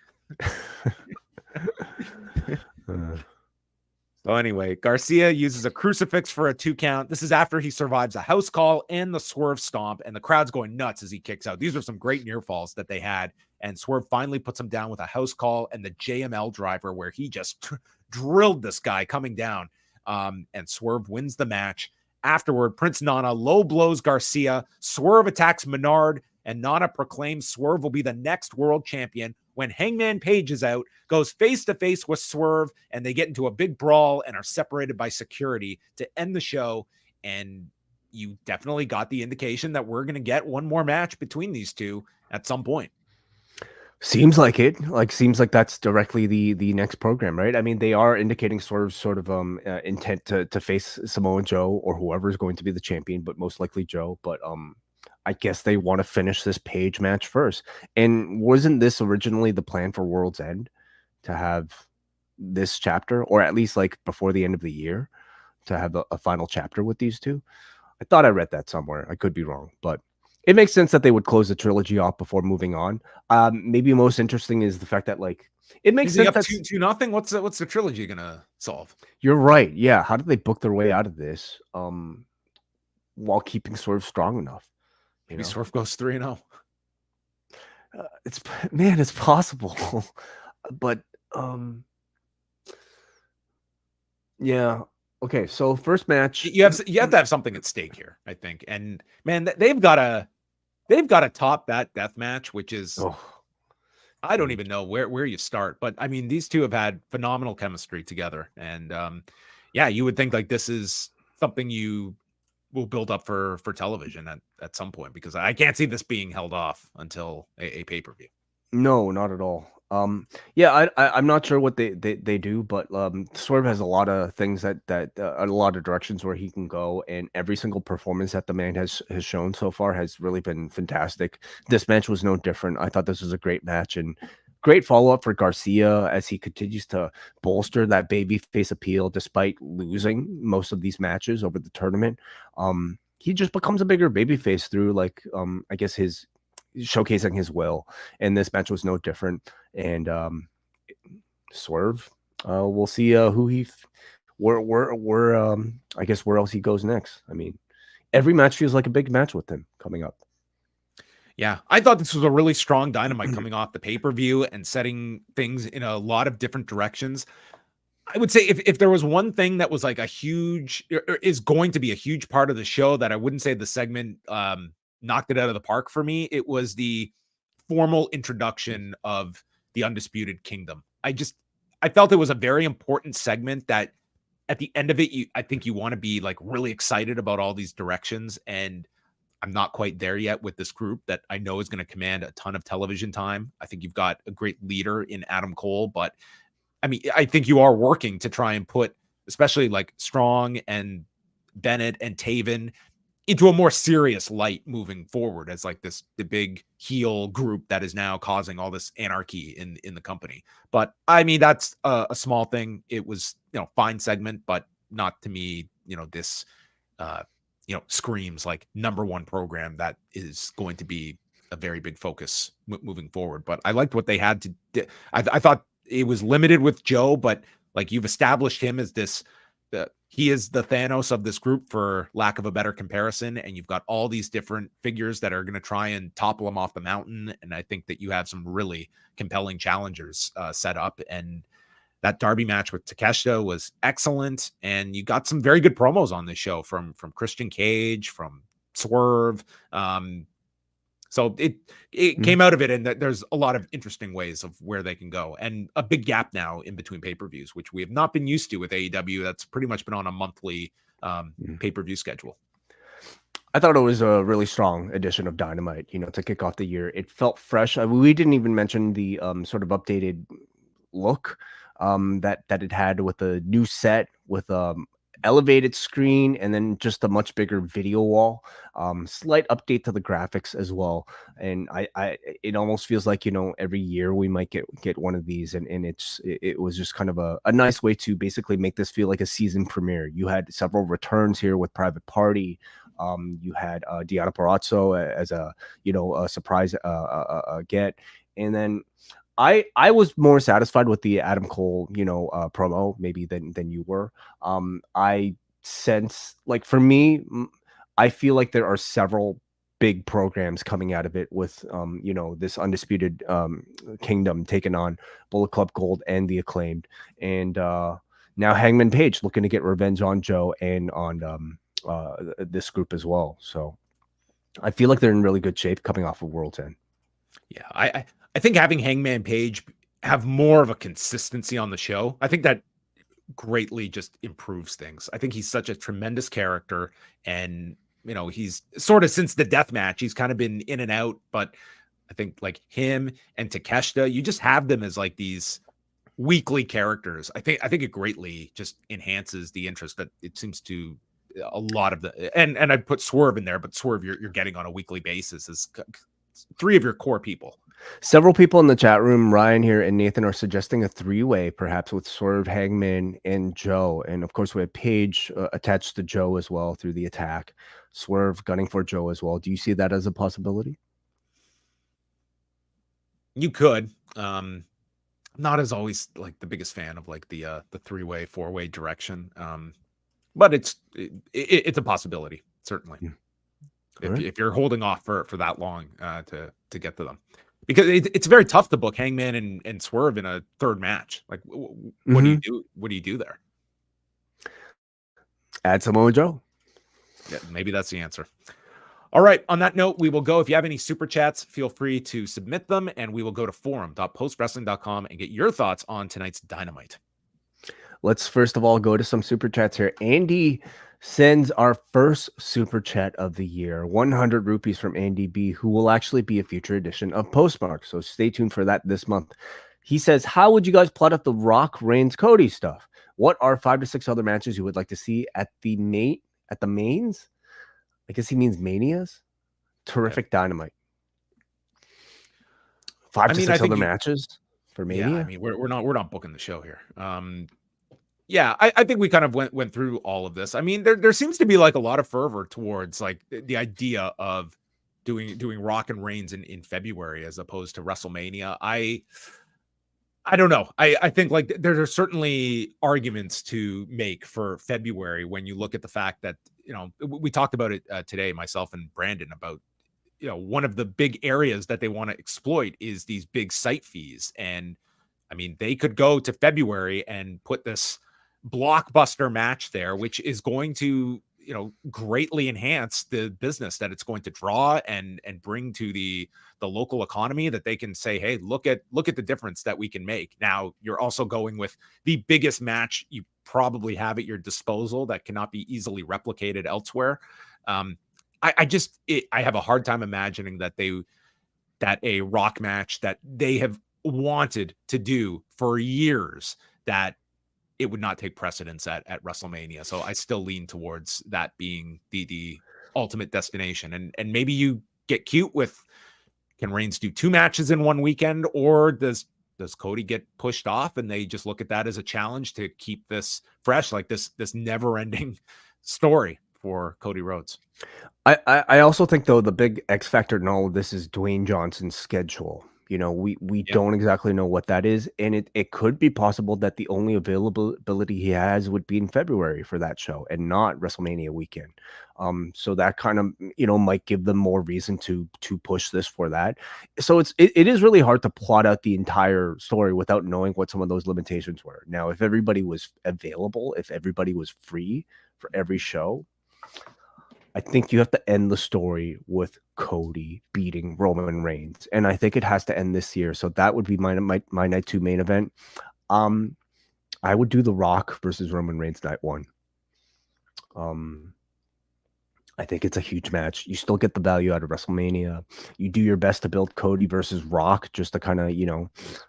So anyway, Garcia uses a crucifix for a 2 count. This is after he survives a house call and the Swerve stomp, and the crowd's going nuts as he kicks out. These were some great near falls that they had, and Swerve finally puts him down with a house call and the JML driver, where he just drilled this guy coming down, and Swerve wins the match. Afterward, Prince Nana low blows Garcia. Swerve attacks Menard, and Nana proclaims Swerve will be the next world champion when Hangman Page is out, goes face-to-face with Swerve, and they get into a big brawl and are separated by security to end the show. And you definitely got the indication that we're going to get one more match between these two at some point. Seems like it. Seems like that's directly the next program, right? I mean, they are indicating sort of intent to face Samoa Joe or whoever is going to be the champion, but most likely Joe. But I guess they want to finish this Page match first. And wasn't this originally the plan for World's End, to have this chapter, or at least like before the end of the year, to have a final chapter with these two? I thought I read that somewhere. I could be wrong, but it makes sense that they would close the trilogy off before moving on. Maybe most interesting is the fact that, like, it makes sense. That's 2-0. What's the trilogy gonna solve? You're right. Yeah. How did they book their way out of this while keeping Swerve strong enough? Maybe Swerve goes 3-0. It's possible. But yeah. Okay, so first match, you have to have something at stake here, I think. And man, they've got to top that death match, which is I don't even know where you start. But I mean, these two have had phenomenal chemistry together, and yeah, you would think like this is something you will build up for television at some point, because I can't see this being held off until a pay-per-view. No, not at all. Yeah, I'm not sure what they do, but Swerve has a lot of things that a lot of directions where he can go, and every single performance that the man has shown so far has really been fantastic. This match was no different. I thought this was a great match, and great follow-up for Garcia as he continues to bolster that babyface appeal despite losing most of these matches over the tournament. He just becomes a bigger babyface through, like, I guess his showcasing his will, and this match was no different. And Swerve, we'll see who he where I guess where else he goes next. I mean, every match feels like a big match with him coming up. Yeah, I thought this was a really strong Dynamite coming off the pay-per-view and setting things in a lot of different directions. I would say if there was one thing that was like a huge, or is going to be a huge part of the show that I wouldn't say the segment knocked it out of the park for me, it was the formal introduction of the Undisputed Kingdom. I felt it was a very important segment that at the end of it, I think you want to be like really excited about all these directions. And I'm not quite there yet with this group that I know is going to command a ton of television time. I think you've got a great leader in Adam Cole, but I mean, I think you are working to try and put, especially like Strong and Bennett and Taven, into a more serious light moving forward as like the big heel group that is now causing all this anarchy in the company. But I mean, that's a small thing. It was, fine segment, but not to me, this, screams like number one program that is going to be a very big focus moving forward. But I liked what they had to do. I thought it was limited with Joe, but like you've established him as this, he is the Thanos of this group for lack of a better comparison. And you've got all these different figures that are going to try and topple him off the mountain. And I think that you have some really compelling challengers set up. And that Darby match with Takeshita was excellent. And you got some very good promos on this show from Christian Cage, from Swerve. So it came out of it, and that there's a lot of interesting ways of where they can go, and a big gap now in between pay-per-views, which we have not been used to with AEW. That's pretty much been on a monthly pay-per-view schedule. I thought it was a really strong edition of Dynamite, to kick off the year. It felt fresh. We didn't even mention the sort of updated look that it had with a new set, with elevated screen, and then just a much bigger video wall. Slight update to the graphics as well. And it almost feels like, every year we might get one of these, and it was just kind of a nice way to basically make this feel like a season premiere. You had several returns here with Private Party. You had Deonna Purrazzo as a surprise get, and then I was more satisfied with the Adam Cole, promo maybe than you were. I sense, like, for me, I feel like there are several big programs coming out of it with, this Undisputed Kingdom taking on Bullet Club Gold and the Acclaimed, and now Hangman Page looking to get revenge on Joe and on this group as well. So I feel like they're in really good shape coming off of World's End. Yeah, I think having Hangman Page have more of a consistency on the show, I think that greatly just improves things. I think he's such a tremendous character, and he's sort of, since the death match, he's kind of been in and out, but I think like him and Takeshita, you just have them as like these weekly characters. I think it greatly just enhances the interest that it seems to a lot of the, and I'd put Swerve in there, but Swerve you're getting on a weekly basis as three of your core people. Several people in the chat room, Ryan here and Nathan, are suggesting a three-way, perhaps with Swerve, Hangman, and Joe. And of course, we have Paige attached to Joe as well through the attack. Swerve gunning for Joe as well. Do you see that as a possibility? You could. Not as always like the biggest fan of like the three-way, four-way direction. But it's a possibility, certainly. If you're holding off for that long to get to them. Because it's very tough to book Hangman and Swerve in a third match. Like, what do you do? What do you do there? Add Samoa Joe. Yeah, maybe that's the answer. All right. On that note, we will go. If you have any super chats, feel free to submit them, and we will go to forum.postwrestling.com and get your thoughts on tonight's Dynamite. Let's first of all go to some super chats here. Andy sends our first super chat of the year, 100 rupees from Andy B, who will actually be a future edition of Postmark. So stay tuned for that this month. He says, how would you guys plot up the Rock Reigns Cody stuff? What are 5 to 6 other matches you would like to see at the mains? I guess he means manias. Terrific Dynamite. 5 to 6 other matches for Mania. Yeah, I mean, we're not booking the show here. Yeah, I think we kind of went through all of this. I mean, there seems to be like a lot of fervor towards like the idea of doing Rock and Reigns in February as opposed to WrestleMania. I don't know. I think like there are certainly arguments to make for February when you look at the fact that we talked about it today, myself and Brandon, about one of the big areas that they want to exploit is these big site fees. And I mean, they could go to February and put this blockbuster match there, which is going to greatly enhance the business that it's going to draw and bring to the local economy, that they can say, hey, look at the difference that we can make. Now you're also going with the biggest match you probably have at your disposal that cannot be easily replicated elsewhere. I have a hard time imagining that a Rock match that they have wanted to do for years, that it would not take precedence at WrestleMania. So I still lean towards that being the ultimate destination. And maybe you get cute with, can Reigns do 2 matches in one weekend, or does Cody get pushed off and they just look at that as a challenge to keep this fresh, like this never ending story for Cody Rhodes? I also think, though, the big X factor in all of this is Dwayne Johnson's schedule. We don't exactly know what that is, and it could be possible that the only availability he has would be in February for that show and not WrestleMania weekend. So that kind of might give them more reason to push this for that. So it is really hard to plot out the entire story without knowing what some of those limitations were. Now, if everybody was available, if everybody was free for every show, I think you have to end the story with Cody beating Roman Reigns, and I think it has to end this year. So that would be my night 2 main event. I would do The Rock versus Roman Reigns night 1. I think it's a huge match. You still get the value out of WrestleMania. You do your best to build Cody versus Rock just to kind of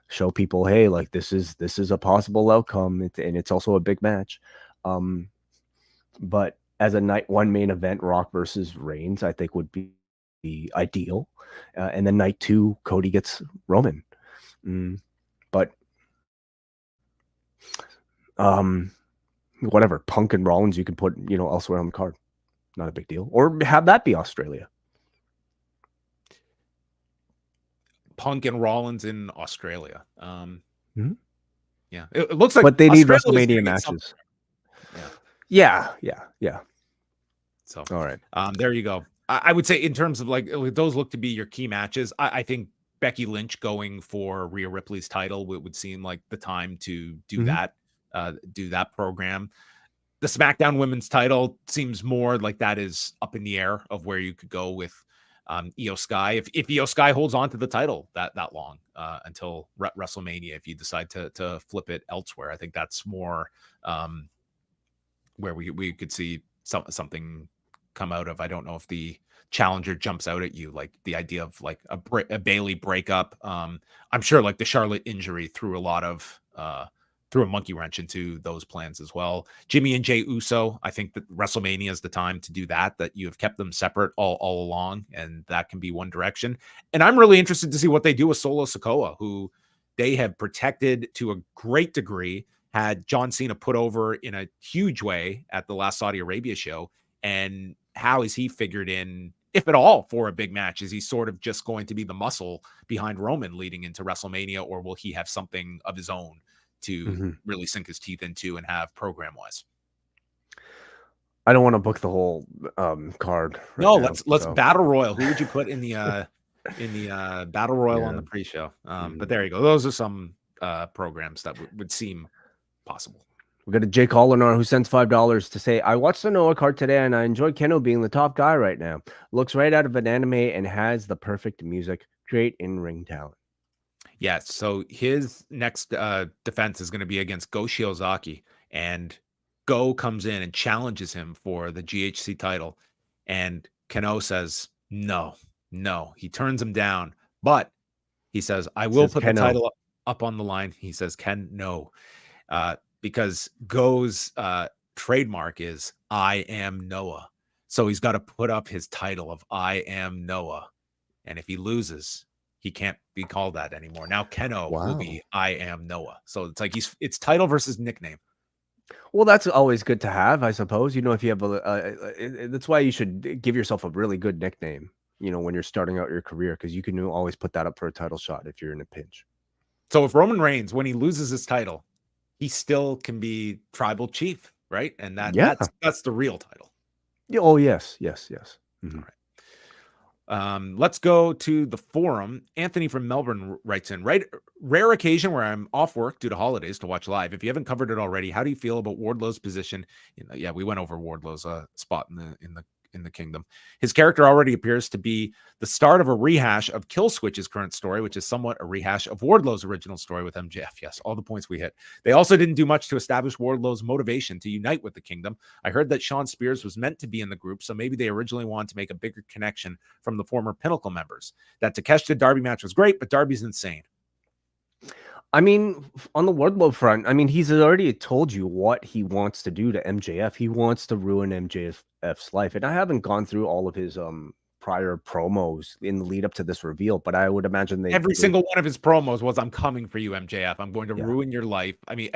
show people, hey, like this is a possible outcome, and it's also a big match. But as a night 1 main event, Rock versus Reigns, I think would be ideal. And then night 2, Cody gets Roman. But whatever, Punk and Rollins you can put elsewhere on the card. Not a big deal. Or have that be Australia. Punk and Rollins in Australia. Yeah, it looks like, but they need Australia's WrestleMania matches. Yeah. So all right, there you go. I would say in terms of like those look to be your key matches. I think Becky Lynch going for Rhea Ripley's title would seem like the time to do that program. The SmackDown Women's title seems more like that is up in the air of where you could go with Io Sky. If Io Sky holds on to the title that long until WrestleMania, if you decide to flip it elsewhere, I think that's more where we could see something come out of. I don't know if the challenger jumps out at you, like the idea of like a Bayley breakup. I'm sure like the Charlotte injury threw a monkey wrench into those plans as well. Jimmy and Jey Uso, I think that WrestleMania is the time to do that you have kept them separate all along, and that can be one direction. And I'm really interested to see what they do with Solo Sikoa, who they have protected to a great degree, had John Cena put over in a huge way at the last Saudi Arabia show. And how is he figured in, if at all, for a big match? Is he sort of just going to be the muscle behind Roman leading into WrestleMania, or will he have something of his own to really sink his teeth into and have program-wise? I don't want to book the whole card. No, let's battle royal. Who would you put in the battle royal on the pre-show? But there you go. Those are some programs that would seem possible. We got a Jake Holland who sends $5 to say, I watched the Noah card today and I enjoy Keno being the top guy right now. Looks right out of an anime and has the perfect music. Great in-ring talent. Yeah, so his next defense is going to be against Go Shiozaki, and Go comes in and challenges him for the GHC title, and Keno says no. He turns him down, but he says, I will put the title up on the line. He says, no. Because Go's trademark is I am Noah. So he's got to put up his title of I am Noah. And if he loses, he can't be called that anymore. Now Keno will be I am Noah. So it's like it's title versus nickname. Well, that's always good to have, I suppose. If you have that's why you should give yourself a really good nickname, when you're starting out your career, because you can always put that up for a title shot if you're in a pinch. So if Roman Reigns, when he loses his title, he still can be tribal chief, right? And that's the real title. Oh, yes. Mhm. Let's go to the forum. Anthony from Melbourne writes in, rare occasion where I'm off work due to holidays to watch live. If you haven't covered it already, how do you feel about Wardlow's position? Yeah, we went over Wardlow's spot in the kingdom. His character already appears to be the start of a rehash of Killswitch's current story, which is somewhat a rehash of Wardlow's original story with MJF. Yes, all the points we hit. They also didn't do much to establish Wardlow's motivation to unite with the kingdom. I heard that Sean Spears was meant to be in the group, so maybe they originally wanted to make a bigger connection from the former Pinnacle members. That Takeshita Darby match was great, but Darby's insane. I mean, on the Wardlow front, I mean, he's already told you what he wants to do to MJF. He wants to ruin MJF's life. And I haven't gone through all of his prior promos in the lead up to this reveal, but I would imagine every single one of his promos was, "I'm coming for you, MJF. I'm going to ruin your life." I mean,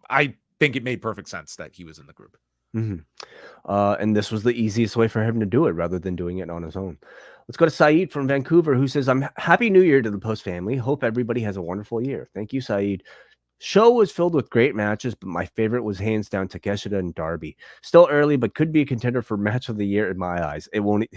I think it made perfect sense that he was in the group. And this was the easiest way for him to do it rather than doing it on his own. Let's go to Saeed from Vancouver, who says, I'm happy New Year to the Post family. Hope everybody has a wonderful year. Thank you, Saeed. Show was filled with great matches, but my favorite was hands down Takeshita and Darby. Still early, but could be a contender for match of the year in my eyes. It won't,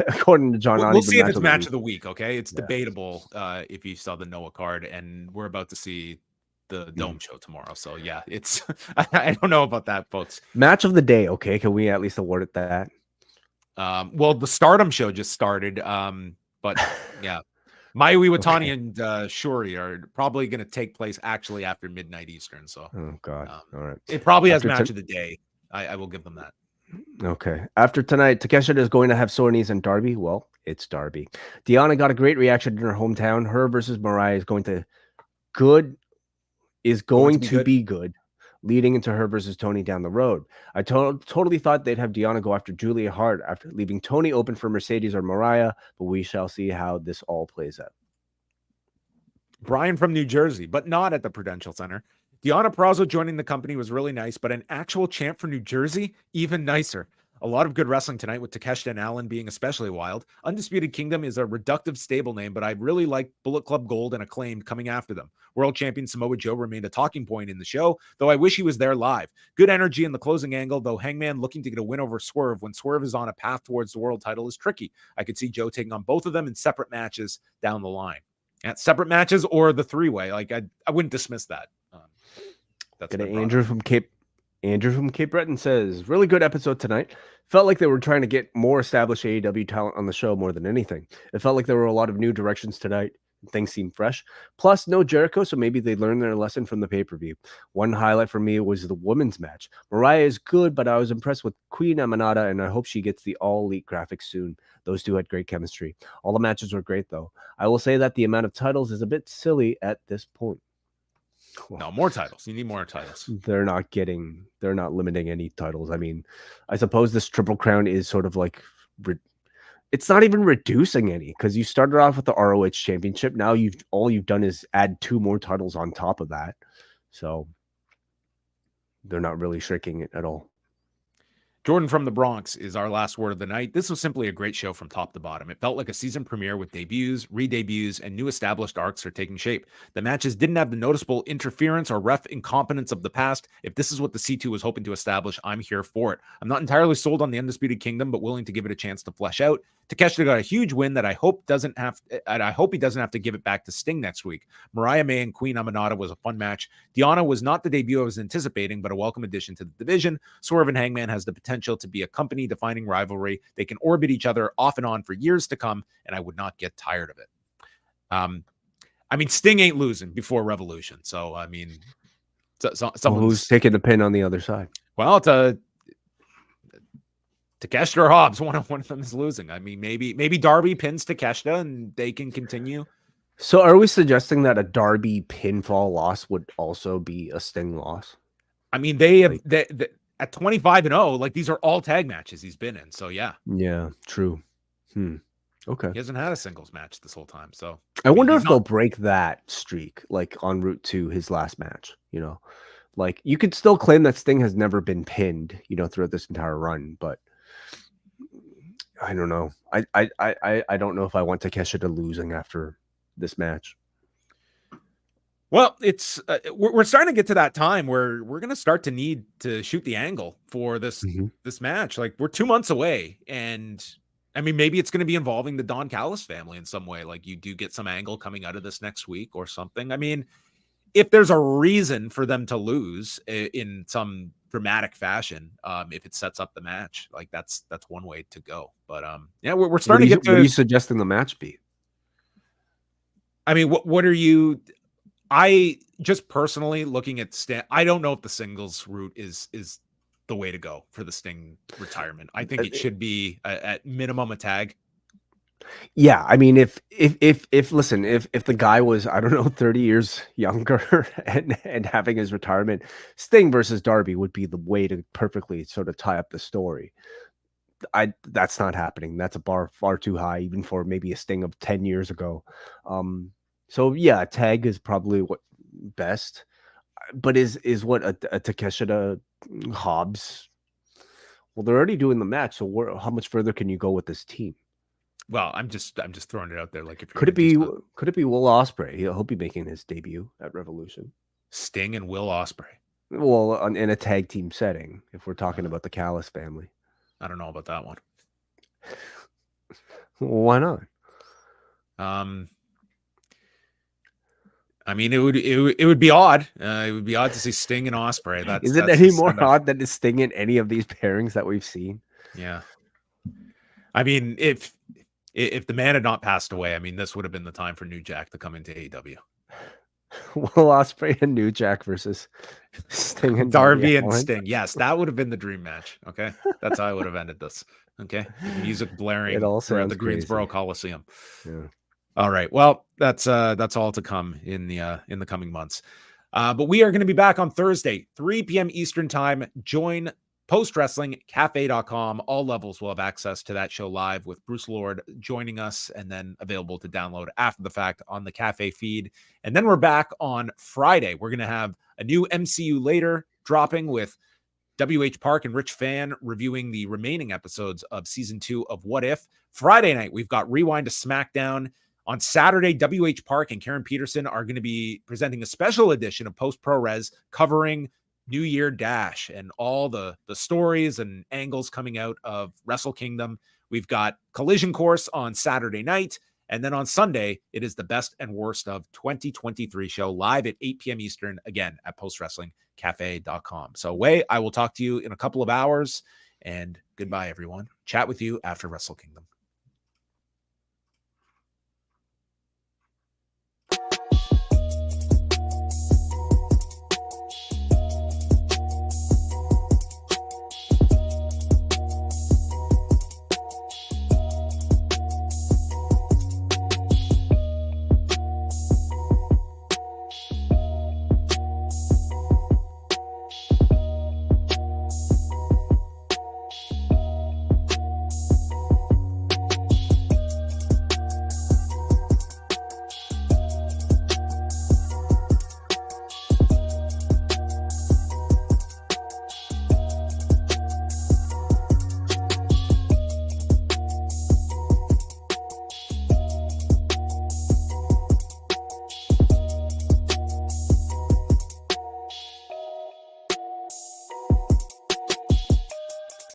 according to John. We'll see if it's match of the week. Okay, it's debatable if you saw the Noah card, and we're about to see the Dome show tomorrow. So yeah, it's I don't know about that, folks. Match of the day. Okay, can we at least award it that? Well, the Stardom show just started, but yeah, Mayu Iwatani and Shuri are probably going to take place actually after midnight Eastern. So, oh god, all right, it probably has match of the day. I will give them that. Okay, after tonight, Takeshita is going to have sore knees and Darby. Well, it's Darby. Deonna got a great reaction in her hometown. Her versus Mariah is going to be good. Leading into her versus Tony down the road. I totally thought they'd have Deonna go after Julia Hart after leaving Tony open for Mercedes or Mariah, but we shall see how this all plays out. Bryan from New Jersey, but not at the Prudential Center. Deonna Purrazzo joining the company was really nice, but an actual champ for New Jersey, even nicer. A lot of good wrestling tonight with Takeshita and Allin being especially wild. Undisputed Kingdom is a reductive stable name, but I really like Bullet Club Gold and Acclaimed coming after them. World champion Samoa Joe remained a talking point in the show, though I wish he was there live. Good energy in the closing angle, though Hangman looking to get a win over Swerve when Swerve is on a path towards the world title is tricky. I could see Joe taking on both of them in separate matches down the line. At separate matches or the three-way. Like I wouldn't dismiss that. That's Andrew from Cape Breton says, really good episode tonight. Felt like they were trying to get more established AEW talent on the show more than anything. It felt like there were a lot of new directions tonight. Things seem fresh. Plus, no Jericho, so maybe they learned their lesson from the pay-per-view. One highlight for me was the women's match. Mariah is good, but I was impressed with Queen Aminata, and I hope she gets the all-elite graphics soon. Those two had great chemistry. All the matches were great, though. I will say that the amount of titles is a bit silly at this point. No, more titles. You need more titles. They're not limiting any titles. I mean, I suppose this Triple Crown is sort of like, it's not even reducing any because you started off with the ROH Championship. Now all you've done is add 2 more titles on top of that. So they're not really shrinking it at all. Jordan from the Bronx is our last word of the night. This was simply a great show from top to bottom. It felt like a season premiere with debuts, re-debuts, and new established arcs are taking shape. The matches didn't have the noticeable interference or ref incompetence of the past. If this is what the C2 was hoping to establish, I'm here for it. I'm not entirely sold on the Undisputed Kingdom, but willing to give it a chance to flesh out. Takeshita got a huge win that I hope he doesn't have to give it back to Sting next week. Mariah May and Queen Aminata was a fun match. Deonna was not the debut I was anticipating, but a welcome addition to the division. Swerve and Hangman has the potential to be a company-defining rivalry. They can orbit each other off and on for years to come, and I would not get tired of it. I mean, Sting ain't losing before Revolution, so I mean, who's taking the pin on the other side? Well, it's a Takeshita or Hobbs, one of them is losing. I mean, maybe Darby pins Takeshita and they can continue. So are we suggesting that a Darby pinfall loss would also be a Sting loss? I mean, they have at 25-0, like these are all tag matches he's been in. So yeah. Yeah, true. Okay. He hasn't had a singles match this whole time. So I wonder if they'll break that streak, like en route to his last match, like you could still claim that Sting has never been pinned, throughout this entire run, but I don't know. I don't know if I want Takeshita losing after this match. Well, it's we're starting to get to that time where we're going to start to need to shoot the angle for this match. Like we're 2 months away, and I mean maybe it's going to be involving the Don Callis family in some way. Like you do get some angle coming out of this next week or something. I mean, if there's a reason for them to lose in some dramatic fashion, if it sets up the match, like that's one way to go. But yeah, we're starting to get to. What are you suggesting the match be? I mean, what are you? I just personally looking at Sting, I don't know if the singles route is the way to go for the Sting retirement. I think it should be at minimum a tag. Yeah, I mean, if listen, if the guy was, I don't know, 30 years younger and having his retirement, Sting versus Darby would be the way to perfectly sort of tie up the story. That's not happening. That's a bar far too high, even for maybe a Sting of 10 years ago. So yeah, tag is probably what best, but is what a Takeshita Hobbs? Well, they're already doing the match, so how much further can you go with this team? Well, I'm just throwing it out there. Like, if could it be Will Ospreay? He'll be making his debut at Revolution. Sting and Will Ospreay. Well, in a tag team setting, if we're talking about the Callis family. I don't know about that one. Why not? I mean, it would be odd. It would be odd to see Sting and Ospreay. Is it any more odd than is Sting in any of these pairings that we've seen? Yeah. I mean, if the man had not passed away, I mean, this would have been the time for New Jack to come into AEW. Will Ospreay and New Jack versus Sting and Darby and Sting. Yes, that would have been the dream match. Okay, that's how I would have ended this. Okay, music blaring throughout the Greensboro Coliseum. Yeah. All right. Well, that's all to come in the coming months. But we are going to be back on Thursday, 3 p.m. Eastern time. Join postwrestlingcafe.com. All levels will have access to that show live with Bruce Lord joining us and then available to download after the fact on the cafe feed. And then we're back on Friday. We're going to have a new MCU later dropping with WH Park and Rich Fan reviewing the remaining episodes of season 2 of What If. Friday night, we've got Rewind to SmackDown. On Saturday, WH Park and Karen Peterson are going to be presenting a special edition of Post Pro Res covering New Year Dash and all the stories and angles coming out of Wrestle Kingdom. We've got Collision Course on Saturday night. And then on Sunday, it is the best and worst of 2023 show live at 8 p.m. Eastern, again, at postwrestlingcafe.com. So, Wai, I will talk to you in a couple of hours. And goodbye, everyone. Chat with you after Wrestle Kingdom.